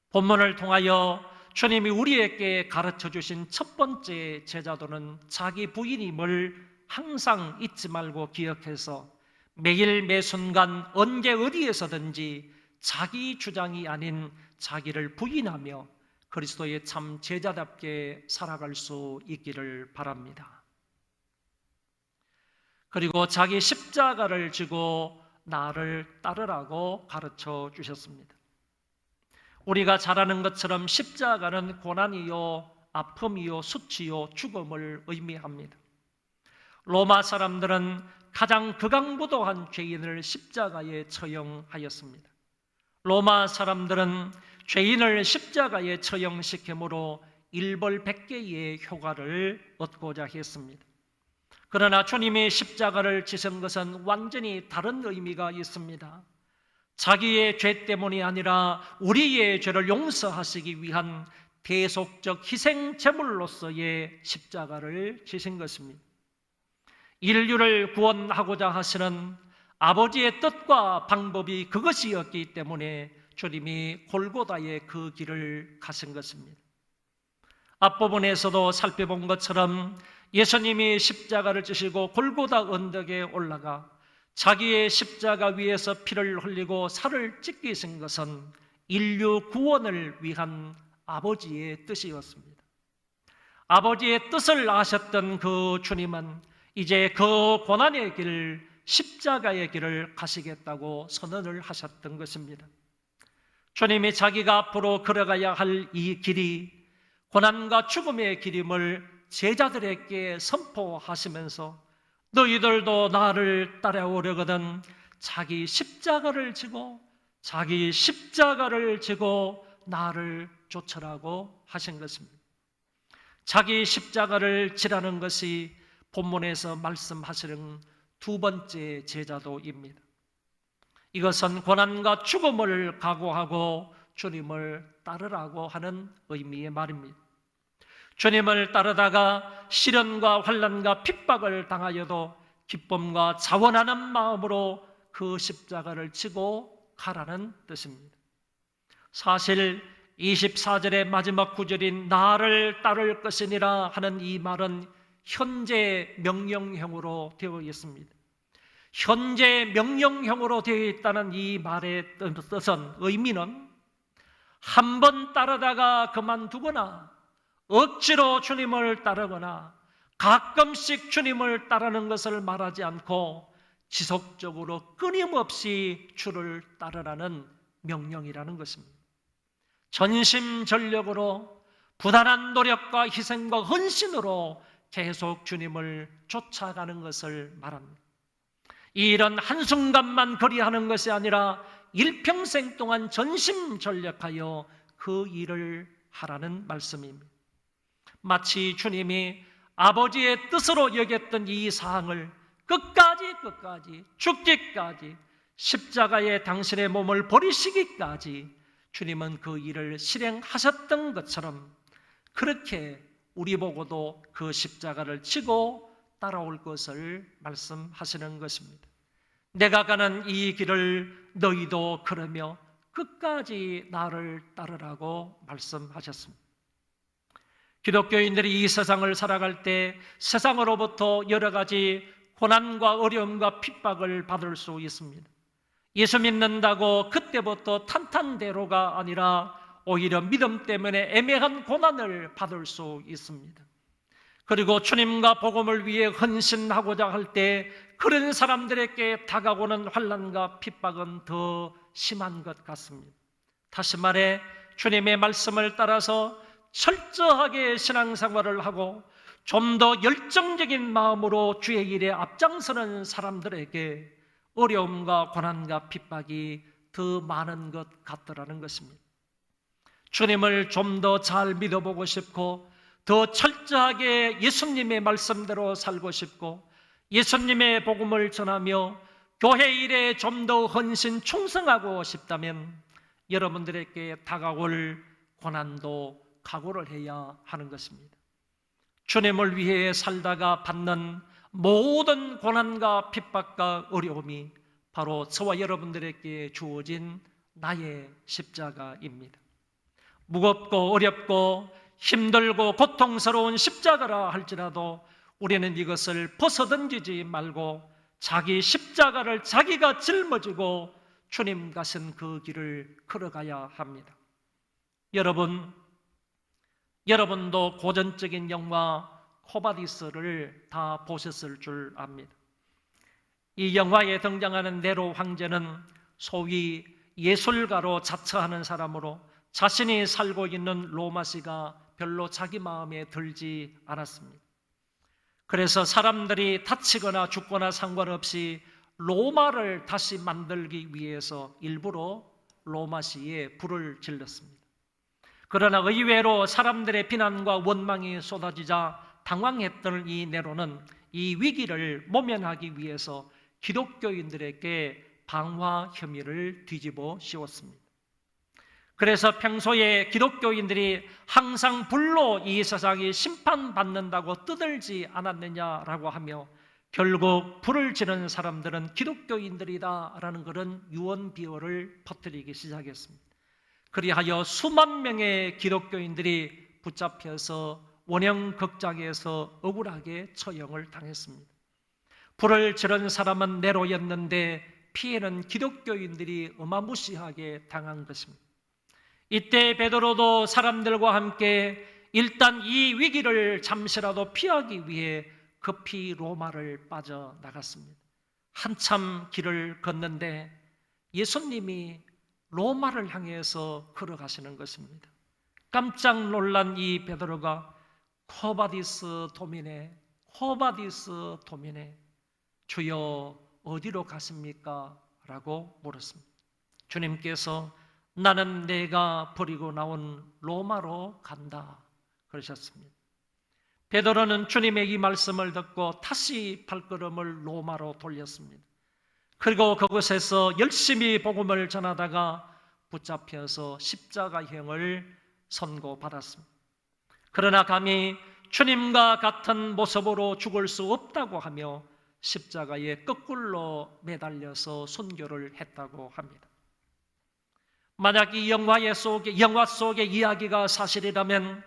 Speaker 1: 본문을 통하여 주님이 우리에게 가르쳐 주신 첫 번째 제자도는 자기 부인임을 항상 잊지 말고 기억해서 매일 매순간 언제 어디에서든지 자기 주장이 아닌 자기를 부인하며 그리스도의 참 제자답게 살아갈 수 있기를 바랍니다. 그리고 자기 십자가를 지고 나를 따르라고 가르쳐 주셨습니다. 우리가 잘 아는 것처럼 십자가는 고난이요, 아픔이요, 수치요, 죽음을 의미합니다. 로마 사람들은 가장 극악무도한 죄인을 십자가에 처형하였습니다. 로마 사람들은 죄인을 십자가에 처형시킴으로 일벌백계의 효과를 얻고자 했습니다. 그러나 주님이 십자가를 지신 것은 완전히 다른 의미가 있습니다. 자기의 죄 때문이 아니라 우리의 죄를 용서하시기 위한 대속적 희생 제물로서의 십자가를 지신 것입니다. 인류를 구원하고자 하시는 아버지의 뜻과 방법이 그것이었기 때문에 주님이 골고다의 그 길을 가신 것입니다. 앞부분에서도 살펴본 것처럼 예수님이 십자가를 지시고 골고다 언덕에 올라가 자기의 십자가 위에서 피를 흘리고 살을 찢기신 것은 인류 구원을 위한 아버지의 뜻이었습니다. 아버지의 뜻을 아셨던 그 주님은 이제 그 고난의 길, 십자가의 길을 가시겠다고 선언을 하셨던 것입니다. 주님이 자기가 앞으로 걸어가야 할 이 길이 고난과 죽음의 길임을 제자들에게 선포하시면서 너희들도 나를 따라오려거든 자기 십자가를 지고 나를 쫓으라고 하신 것입니다. 자기 십자가를 지라는 것이 본문에서 말씀하시는 두 번째 제자도입니다. 이것은 고난과 죽음을 각오하고 주님을 따르라고 하는 의미의 말입니다. 주님을 따르다가 시련과 환난과 핍박을 당하여도 기쁨과 자원하는 마음으로 그 십자가를 지고 가라는 뜻입니다. 사실 24절의 마지막 구절인 나를 따를 것이니라 하는 이 말은 현재 명령형으로 되어 있습니다. 현재 명령형으로 되어 있다는 이 말의 뜻은, 의미는 한 번 따르다가 그만두거나 억지로 주님을 따르거나 가끔씩 주님을 따르는 것을 말하지 않고 지속적으로 끊임없이 주를 따르라는 명령이라는 것입니다. 전심전력으로 부단한 노력과 희생과 헌신으로 계속 주님을 쫓아가는 것을 말합니다. 이 일은 한순간만 그리하는 것이 아니라 일평생 동안 전심전력하여 그 일을 하라는 말씀입니다. 마치 주님이 아버지의 뜻으로 여겼던 이 사항을 끝까지 죽기까지 십자가에 당신의 몸을 버리시기까지 주님은 그 일을 실행하셨던 것처럼 그렇게 우리 보고도 그 십자가를 지고 따라올 것을 말씀하시는 것입니다. 내가 가는 이 길을 너희도 걸으며 끝까지 나를 따르라고 말씀하셨습니다. 기독교인들이 이 세상을 살아갈 때 세상으로부터 여러 가지 고난과 어려움과 핍박을 받을 수 있습니다. 예수 믿는다고 그때부터 탄탄대로가 아니라 오히려 믿음 때문에 애매한 고난을 받을 수 있습니다. 그리고 주님과 복음을 위해 헌신하고자 할 때 그런 사람들에게 다가오는 환난과 핍박은 더 심한 것 같습니다. 다시 말해 주님의 말씀을 따라서 철저하게 신앙생활을 하고 좀 더 열정적인 마음으로 주의 일에 앞장서는 사람들에게 어려움과 고난과 핍박이 더 많은 것 같더라는 것입니다. 주님을 좀 더 잘 믿어보고 싶고 더 철저하게 예수님의 말씀대로 살고 싶고 예수님의 복음을 전하며 교회 일에 좀 더 헌신 충성하고 싶다면 여러분들에게 다가올 고난도 각오를 해야 하는 것입니다. 주님을 위해 살다가 받는 모든 고난과 핍박과 어려움이 바로 저와 여러분들에게 주어진 나의 십자가입니다. 무겁고 어렵고 힘들고 고통스러운 십자가라 할지라도 우리는 이것을 벗어던지지 말고 자기 십자가를 자기가 짊어지고 주님 가신 그 길을 걸어가야 합니다. 여러분도 고전적인 영화 코바디스를 다 보셨을 줄 압니다. 이 영화에 등장하는 네로 황제는 소위 예술가로 자처하는 사람으로 자신이 살고 있는 로마시가 별로 자기 마음에 들지 않았습니다. 그래서 사람들이 다치거나 죽거나 상관없이 로마를 다시 만들기 위해서 일부러 로마시에 불을 질렀습니다. 그러나 의외로 사람들의 비난과 원망이 쏟아지자 당황했던 이 네로는 이 위기를 모면하기 위해서 기독교인들에게 방화 혐의를 뒤집어 씌웠습니다. 그래서 평소에 기독교인들이 항상 불로 이 세상이 심판받는다고 떠들지 않았느냐라고 하며 결국 불을 지른 사람들은 기독교인들이다라는 그런 유언비어를 퍼뜨리기 시작했습니다. 그리하여 수만 명의 기독교인들이 붙잡혀서 원형극장에서 억울하게 처형을 당했습니다. 불을 지른 사람은 네로였는데 피해는 기독교인들이 어마무시하게 당한 것입니다. 이때 베드로도 사람들과 함께 일단 이 위기를 잠시라도 피하기 위해 급히 로마를 빠져나갔습니다. 한참 길을 걷는데 예수님이 로마를 향해서 걸어가시는 것입니다. 깜짝 놀란 이 베드로가 코바디스 도미네 주여 어디로 가십니까? 라고 물었습니다. 주님께서 나는 내가 버리고 나온 로마로 간다 그러셨습니다. 베드로는 주님의 이 말씀을 듣고 다시 발걸음을 로마로 돌렸습니다. 그리고 그곳에서 열심히 복음을 전하다가 붙잡혀서 십자가형을 선고받았습니다. 그러나 감히 주님과 같은 모습으로 죽을 수 없다고 하며 십자가에 거꾸로 매달려서 순교를 했다고 합니다. 만약 이 영화 속의 이야기가 사실이라면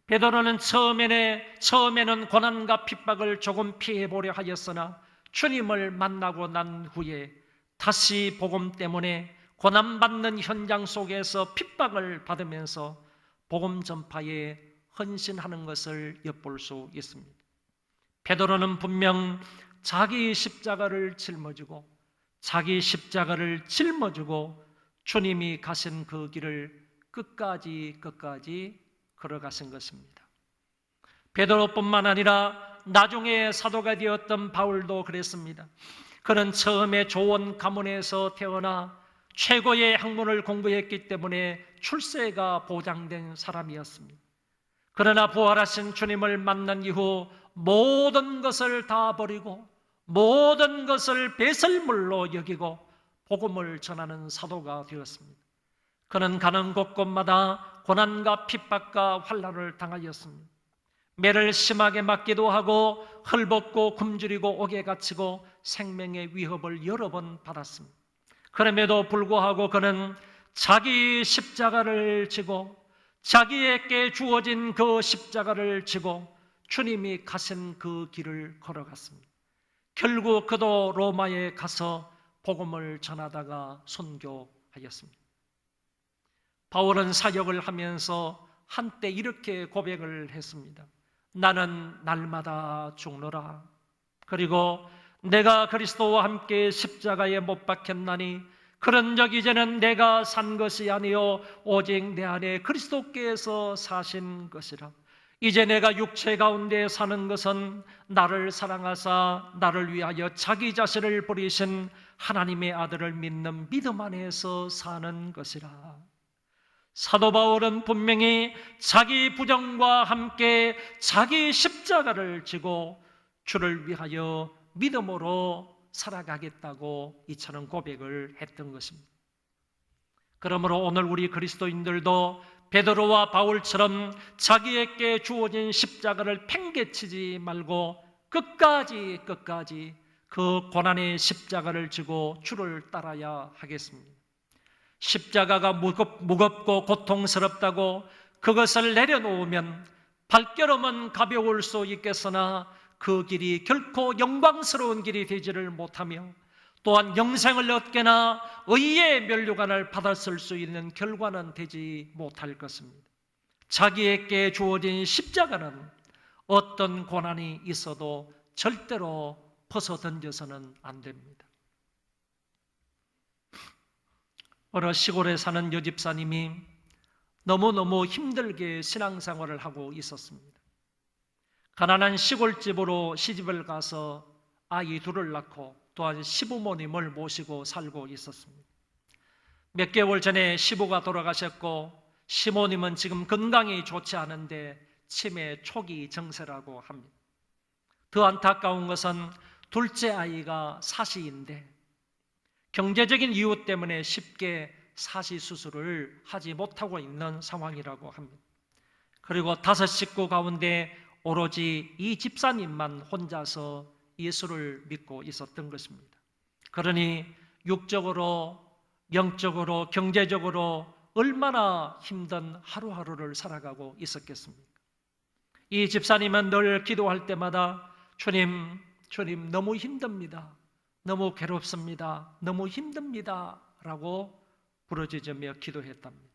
Speaker 1: 베드로는 처음에는 고난과 핍박을 조금 피해보려 하였으나 주님을 만나고 난 후에 다시 복음 때문에 고난받는 현장 속에서 핍박을 받으면서 복음 전파에 헌신하는 것을 엿볼 수 있습니다. 베드로는 분명 자기 십자가를 짊어지고 주님이 가신 그 길을 끝까지 걸어가신 것입니다. 베드로뿐만 아니라 나중에 사도가 되었던 바울도 그랬습니다. 그는 처음에 조원 가문에서 태어나 최고의 학문을 공부했기 때문에 출세가 보장된 사람이었습니다. 그러나 부활하신 주님을 만난 이후 모든 것을 다 버리고 모든 것을 배설물로 여기고 복음을 전하는 사도가 되었습니다. 그는 가는 곳곳마다 고난과 핍박과 환난을 당하였습니다. 매를 심하게 맞기도 하고 헐벗고 굶주리고 옥에 갇히고 생명의 위협을 여러 번 받았습니다. 그럼에도 불구하고 그는 자기 십자가를 지고 자기에게 주어진 그 십자가를 지고 주님이 가신 그 길을 걸어갔습니다. 결국 그도 로마에 가서 복음을 전하다가 순교하였습니다. 바울은 사역을 하면서 한때 이렇게 고백을 했습니다. 나는 날마다 죽노라. 그리고 내가 그리스도와 함께 십자가에 못 박혔나니 그런즉 이제는 내가 산 것이 아니요 오직 내 안에 그리스도께서 사신 것이라. 이제 내가 육체 가운데 사는 것은 나를 사랑하사 나를 위하여 자기 자신을 버리신 하나님의 아들을 믿는 믿음 안에서 사는 것이라. 사도 바울은 분명히 자기 부정과 함께 자기 십자가를 지고 주를 위하여 믿음으로 살아가겠다고 이처럼 고백을 했던 것입니다. 그러므로 오늘 우리 그리스도인들도 베드로와 바울처럼 자기에게 주어진 십자가를 팽개치지 말고 끝까지 그 고난의 십자가를 지고 주를 따라야 하겠습니다. 십자가가 무겁고 고통스럽다고 그것을 내려놓으면 발걸음은 가벼울 수 있겠으나 그 길이 결코 영광스러운 길이 되지를 못하며 또한 영생을 얻게나 의의 면류관을 받았을 수 있는 결과는 되지 못할 것입니다. 자기에게 주어진 십자가는 어떤 고난이 있어도 절대로 벗어던져서는 안 됩니다. 어느 시골에 사는 여집사님이 너무너무 힘들게 신앙생활을 하고 있었습니다. 가난한 시골집으로 시집을 가서 아이 둘을 낳고 또한 시부모님을 모시고 살고 있었습니다. 몇 개월 전에 시부가 돌아가셨고 시모님은 지금 건강이 좋지 않은데 치매 초기 증세라고 합니다. 더 안타까운 것은 둘째 아이가 사시인데 경제적인 이유 때문에 쉽게 사시 수술을 하지 못하고 있는 상황이라고 합니다. 그리고 5 식구 가운데 오로지 이 집사님만 혼자서 예수를 믿고 있었던 것입니다. 그러니 육적으로, 영적으로, 경제적으로 얼마나 힘든 하루하루를 살아가고 있었겠습니까? 이 집사님은 늘 기도할 때마다 주님 너무 힘듭니다. 너무 괴롭습니다. 너무 힘듭니다. 라고 부르짖으며 기도했답니다.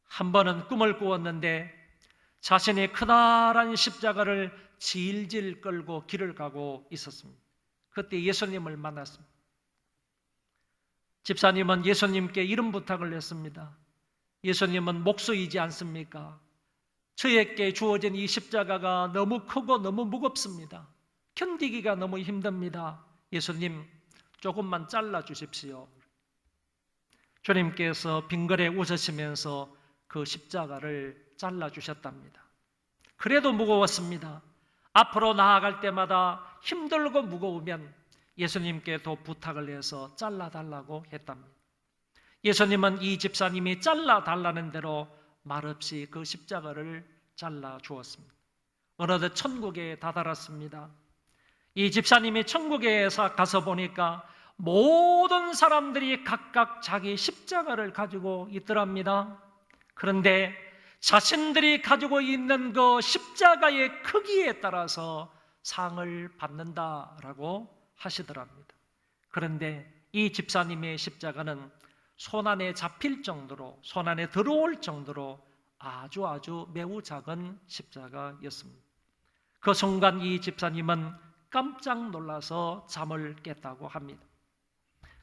Speaker 1: 한 번은 꿈을 꾸었는데 자신이 크다란 십자가를 질질 끌고 길을 가고 있었습니다. 그때 예수님을 만났습니다. 집사님은 예수님께 이런 부탁을 했습니다. 예수님은 목수이지 않습니까? 저에게 주어진 이 십자가가 너무 크고 너무 무겁습니다. 견디기가 너무 힘듭니다. 예수님, 조금만 잘라 주십시오. 주님께서 빙그레 웃으시면서 그 십자가를 잘라 주셨답니다. 그래도 무거웠습니다. 앞으로 나아갈 때마다 힘들고 무거우면 예수님께 더 부탁을 해서 잘라달라고 했답니다. 예수님은 이 집사님이 잘라달라는 대로 말없이 그 십자가를 잘라 주었습니다. 어느덧 천국에 다다랐습니다. 이 집사님이 천국에 가서 보니까 모든 사람들이 각각 자기 십자가를 가지고 있더랍니다. 그런데 자신들이 가지고 있는 그 십자가의 크기에 따라서 상을 받는다라고 하시더랍니다. 그런데 이 집사님의 십자가는 손안에 잡힐 정도로, 손안에 들어올 정도로 아주 매우 작은 십자가였습니다. 그 순간 이 집사님은 깜짝 놀라서 잠을 깼다고 합니다.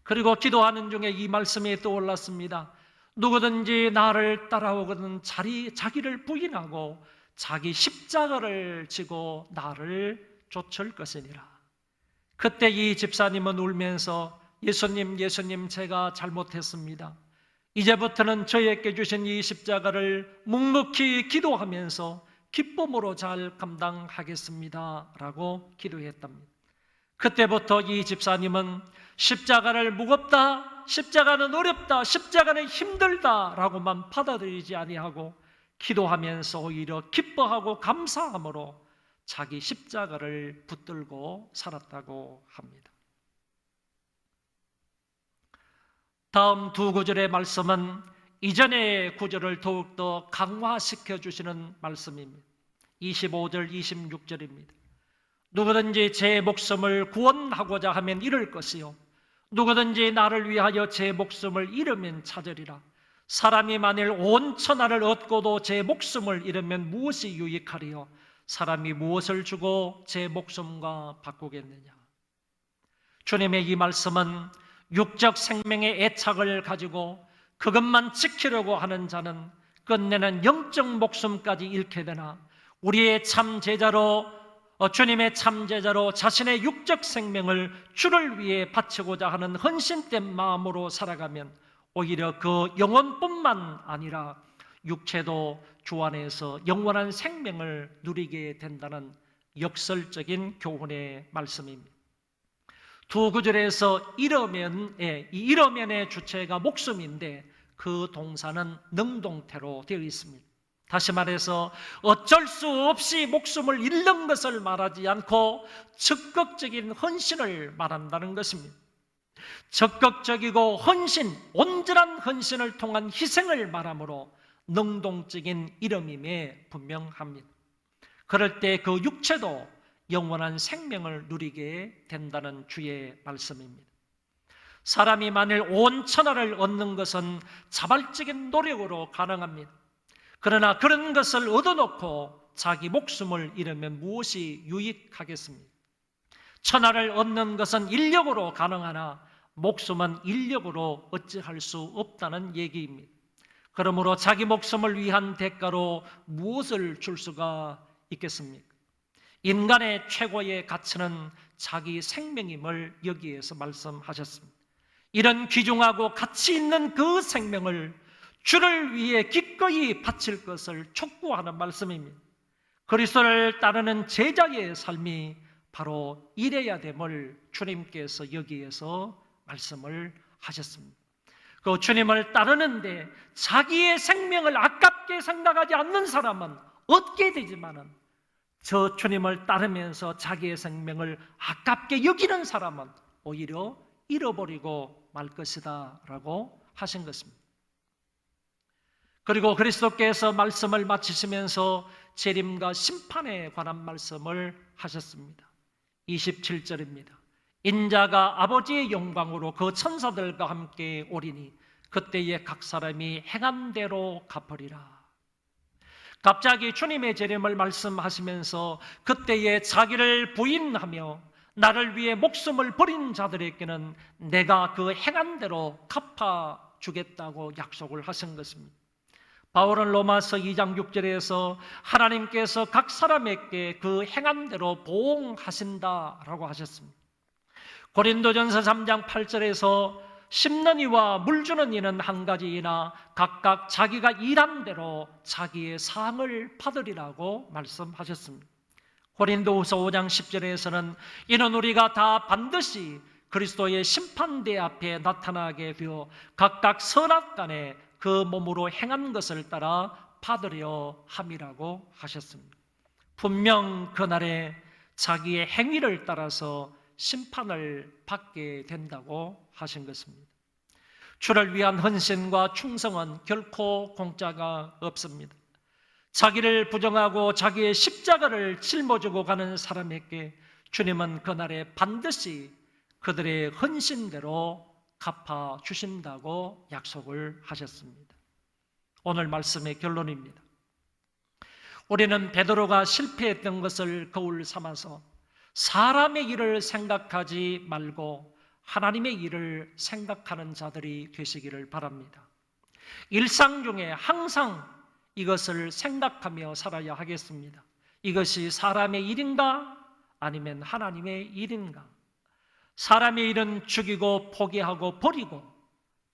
Speaker 1: 그리고 기도하는 중에 이 말씀이 떠올랐습니다. 누구든지 나를 따라오거든 자기를 부인하고 자기 십자가를 지고 나를 쫓을 것이니라. 그때 이 집사님은 울면서 예수님 제가 잘못했습니다. 이제부터는 저에게 주신 이 십자가를 묵묵히 기도하면서 기쁨으로 잘 감당하겠습니다 라고 기도했답니다. 그때부터 이 집사님은 십자가를 무겁다, 십자가는 어렵다, 십자가는 힘들다 라고만 받아들이지 아니하고 기도하면서 오히려 기뻐하고 감사함으로 자기 십자가를 붙들고 살았다고 합니다. 다음 두 구절의 말씀은 이전의 구절을 더욱더 강화시켜 주시는 말씀입니다. 25절, 26절입니다. 누구든지 제 목숨을 구원하고자 하면 잃을 것이요 누구든지 나를 위하여 제 목숨을 잃으면 찾으리라. 사람이 만일 온 천하를 얻고도 제 목숨을 잃으면 무엇이 유익하리요? 사람이 무엇을 주고 제 목숨과 바꾸겠느냐? 주님의 이 말씀은 육적 생명의 애착을 가지고 그것만 지키려고 하는 자는 끝내는 영적 목숨까지 잃게 되나, 우리의 참 제자로, 주님의 참 제자로 자신의 육적 생명을 주를 위해 바치고자 하는 헌신된 마음으로 살아가면 오히려 그 영혼뿐만 아니라 육체도 주 안에서 영원한 생명을 누리게 된다는 역설적인 교훈의 말씀입니다. 두 구절에서 이 이러면의 주체가 목숨인데 그 동사는 능동태로 되어 있습니다. 다시 말해서 어쩔 수 없이 목숨을 잃는 것을 말하지 않고 적극적인 헌신을 말한다는 것입니다. 적극적이고 온전한 헌신을 통한 희생을 말하므로 능동적인 이름임에 분명합니다. 그럴 때 그 육체도 영원한 생명을 누리게 된다는 주의 말씀입니다. 사람이 만일 온 천하를 얻는 것은 자발적인 노력으로 가능합니다. 그러나 그런 것을 얻어놓고 자기 목숨을 잃으면 무엇이 유익하겠습니까? 천하를 얻는 것은 인력으로 가능하나 목숨은 인력으로 어찌할 수 없다는 얘기입니다. 그러므로 자기 목숨을 위한 대가로 무엇을 줄 수가 있겠습니까? 인간의 최고의 가치는 자기 생명임을 여기에서 말씀하셨습니다. 이런 귀중하고 가치 있는 그 생명을 주를 위해 기꺼이 바칠 것을 촉구하는 말씀입니다. 그리스도를 따르는 제자의 삶이 바로 이래야 됨을 주님께서 여기에서 말씀을 하셨습니다. 그 주님을 따르는데 자기의 생명을 아깝게 생각하지 않는 사람은 얻게 되지만은 저 주님을 따르면서 자기의 생명을 아깝게 여기는 사람은 오히려 잃어버리고 말 것이다 라고 하신 것입니다. 그리고 그리스도께서 말씀을 마치시면서 재림과 심판에 관한 말씀을 하셨습니다. 27절입니다. 인자가 아버지의 영광으로 그 천사들과 함께 오리니 그때에 각 사람이 행한 대로 갚으리라. 갑자기 주님의 재림을 말씀하시면서 그때에 자기를 부인하며 나를 위해 목숨을 버린 자들에게는 내가 그 행한 대로 갚아주겠다고 약속을 하신 것입니다. 바울은 로마서 2장 6절에서 하나님께서 각 사람에게 그 행한 대로 보응하신다라고 하셨습니다. 고린도전서 3장 8절에서 심는 이와 물 주는 이는 한 가지이나 각각 자기가 일한 대로 자기의 상을 받으리라고 말씀하셨습니다. 고린도후서 5장 10절에서는 이는 우리가 다 반드시 그리스도의 심판대 앞에 나타나게 되어 각각 선악간에 그 몸으로 행한 것을 따라 받으려 함이라고 하셨습니다. 분명 그날에 자기의 행위를 따라서 심판을 받게 된다고 하신 것입니다. 주를 위한 헌신과 충성은 결코 공짜가 없습니다. 자기를 부정하고 자기의 십자가를 짊어지고 가는 사람에게 주님은 그날에 반드시 그들의 헌신대로 갚아주신다고 약속을 하셨습니다. 오늘 말씀의 결론입니다. 우리는 베드로가 실패했던 것을 거울 삼아서 사람의 일을 생각하지 말고 하나님의 일을 생각하는 자들이 되시기를 바랍니다. 일상 중에 항상 이것을 생각하며 살아야 하겠습니다. 이것이 사람의 일인가 아니면 하나님의 일인가? 사람의 일은 죽이고 포기하고 버리고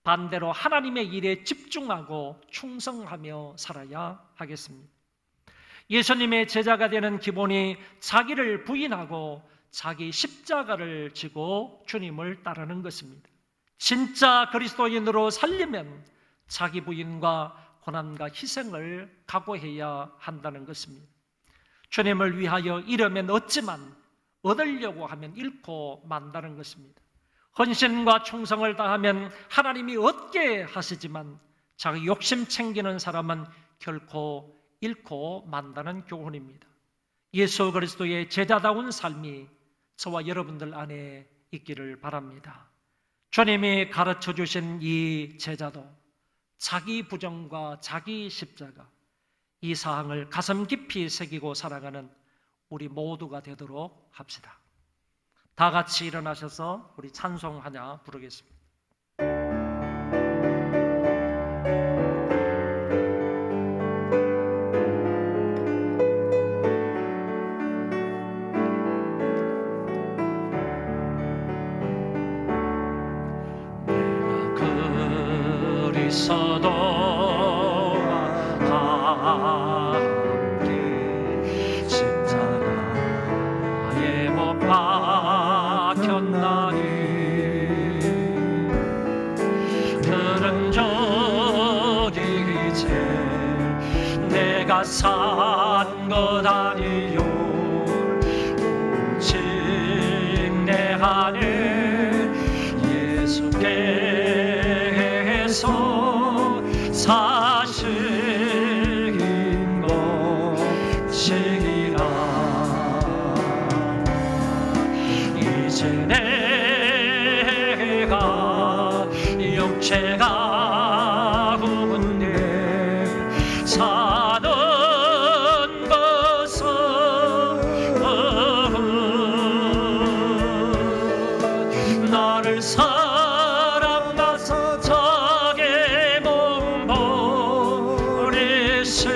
Speaker 1: 반대로 하나님의 일에 집중하고 충성하며 살아야 하겠습니다. 예수님의 제자가 되는 기본이 자기를 부인하고 자기 십자가를 지고 주님을 따르는 것입니다. 진짜 그리스도인으로 살려면 자기 부인과 고난과 희생을 각오해야 한다는 것입니다. 주님을 위하여 이르면 얻지만 얻으려고 하면 잃고 만다는 것입니다. 헌신과 충성을 다하면 하나님이 얻게 하시지만 자기 욕심 챙기는 사람은 결코 잃고 만다는 교훈입니다. 예수 그리스도의 제자다운 삶이 저와 여러분들 안에 있기를 바랍니다. 주님이 가르쳐 주신 이 제자도 자기 부정과 자기 십자가, 이 사항을 가슴 깊이 새기고 살아가는 우리 모두가 되도록 합시다. 다 같이 일어나셔서 우리 찬송 하나 부르겠습니다.
Speaker 3: 그리스도와 함께 십자가에 못 박혔나니 그런 적이 이제 내가 산 것 아니요 오직 내 안에 예수께서 사신 것이라 이제 내가 육체가 굳네 사는 것은 나를 사랑하사 자기 몸 버리신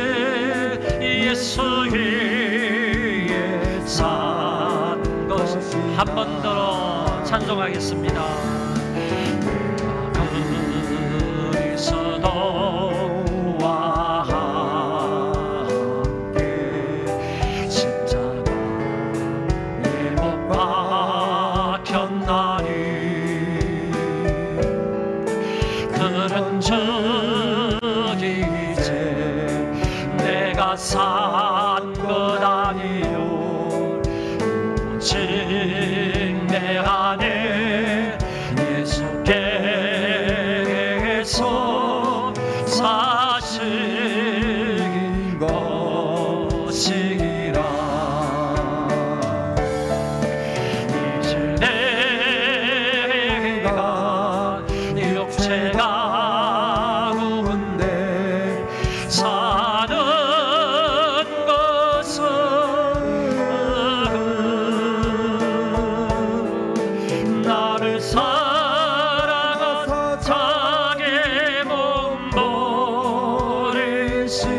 Speaker 3: 예수 위에 산 것이 한 번 더 찬송하겠습니다. 그리스도와 함께 십자가에 못 박혔나니 그런 적이 이제 내가 산 것 아니요 오직 내 안에 예수께서 사신 것이라 이제 내가 육체가 굳네 사는 것은 나를 사랑하사 자기 몸 버리신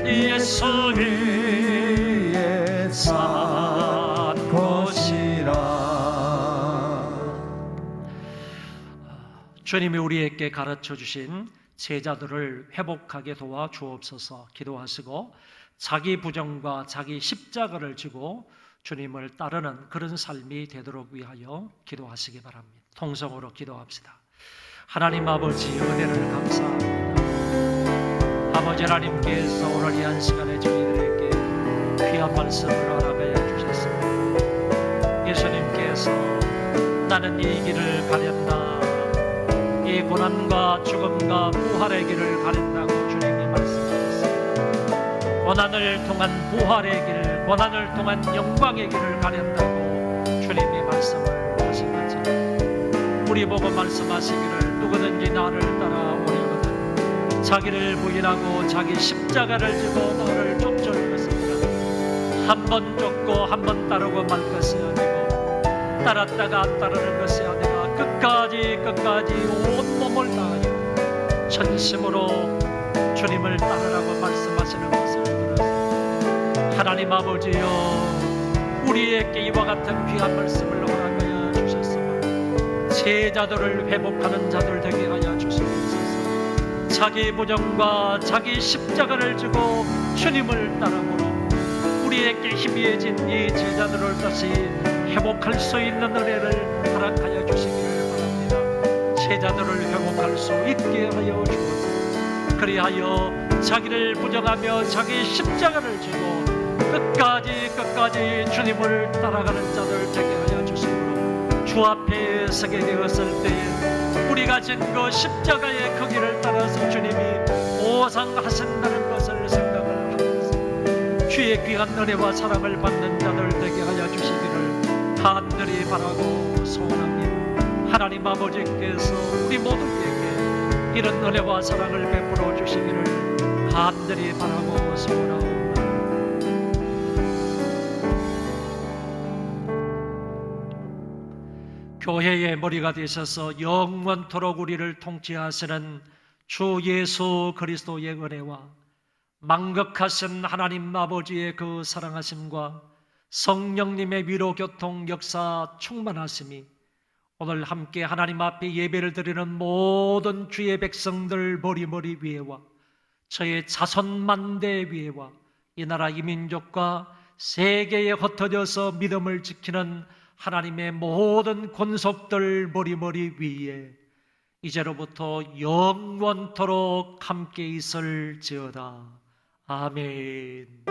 Speaker 3: 예수 위에 산 것이라.
Speaker 1: 주님이 우리에게 가르쳐 주신 제자들을 회복하게 도와 주옵소서 기도하시고 자기 부정과 자기 십자가를 지고 주님을 따르는 그런 삶이 되도록 위하여 기도하시기 바랍니다. 통성으로 기도합시다. 하나님 아버지 은혜를 감사합니다. 아버지 하나님께서 오늘 이 한 시간에 저희들에게 귀한 말씀을 알아가야 주셨습니다. 예수님께서 나는 이 길을 가련다, 이 고난과 죽음과 부활의 길을 가린다고 주님이 말씀하셨습니다. 고난을 통한 부활의 길, 고난을 통한 영광의 길을 가린다고 주님이 말씀을 하신 것처럼 우리 보고 말씀하시기를 누구든지 나를 따라오려거든 자기를 부인하고 자기 십자가를 지고 너를 쫓을 것입니다. 한 번 쫓고 한 번 따르고 말 것이 아니고 따랐다가 안 따르는 것이 아니라 끝까지 온몸을 다하여 전심으로 주님을 따르라고 말씀하시는 것을 들었습니다. 하나님 아버지여 우리에게 이와 같은 귀한 말씀을 허락하여 주셨으므로 제자들을 회복하는 자들 되게 하여 주시옵소서. 자기 부정과 자기 십자가를 지고 주님을 따르므로 우리에게 희미해진 이 제자들을 다시 회복할 수 있는 은혜를 허락하여 주시기를 바랍니다. 제자들을 회복할 수 있게 하여 주옵소서. 그리하여 자기를 부정하며 자기 십자가를 지고 끝까지 주님을 따라가는 자들 되게 하여 주시므로 주 앞에 서게 되었을 때에 우리가 가진 그 십자가의 그 길을 따라서 주님이 보상하신다는 것을 생각을 하면서 주의 귀한 은혜와 사랑을 받는 자들 되게 하여 주시기를 간절히 바라고 소원합니다. 하나님 아버지께서 우리 모두에게 이런 은혜와 사랑을 베풀어 주시기를 간절히 바라고 소원합니다. 교회의 머리가 되셔서 영원토록 우리를 통치하시는 주 예수 그리스도의 은혜와 만극하신 하나님 아버지의 그 사랑하심과 성령님의 위로 교통 역사 충만하심이 오늘 함께 하나님 앞에 예배를 드리는 모든 주의 백성들 머리 위에와 저의 자손 만대 위에와 이 나라 이 민족과 세계에 흩어져서 믿음을 지키는 하나님의 모든 권속들 머리 위에 이제로부터 영원토록 함께 있을지어다. 아멘.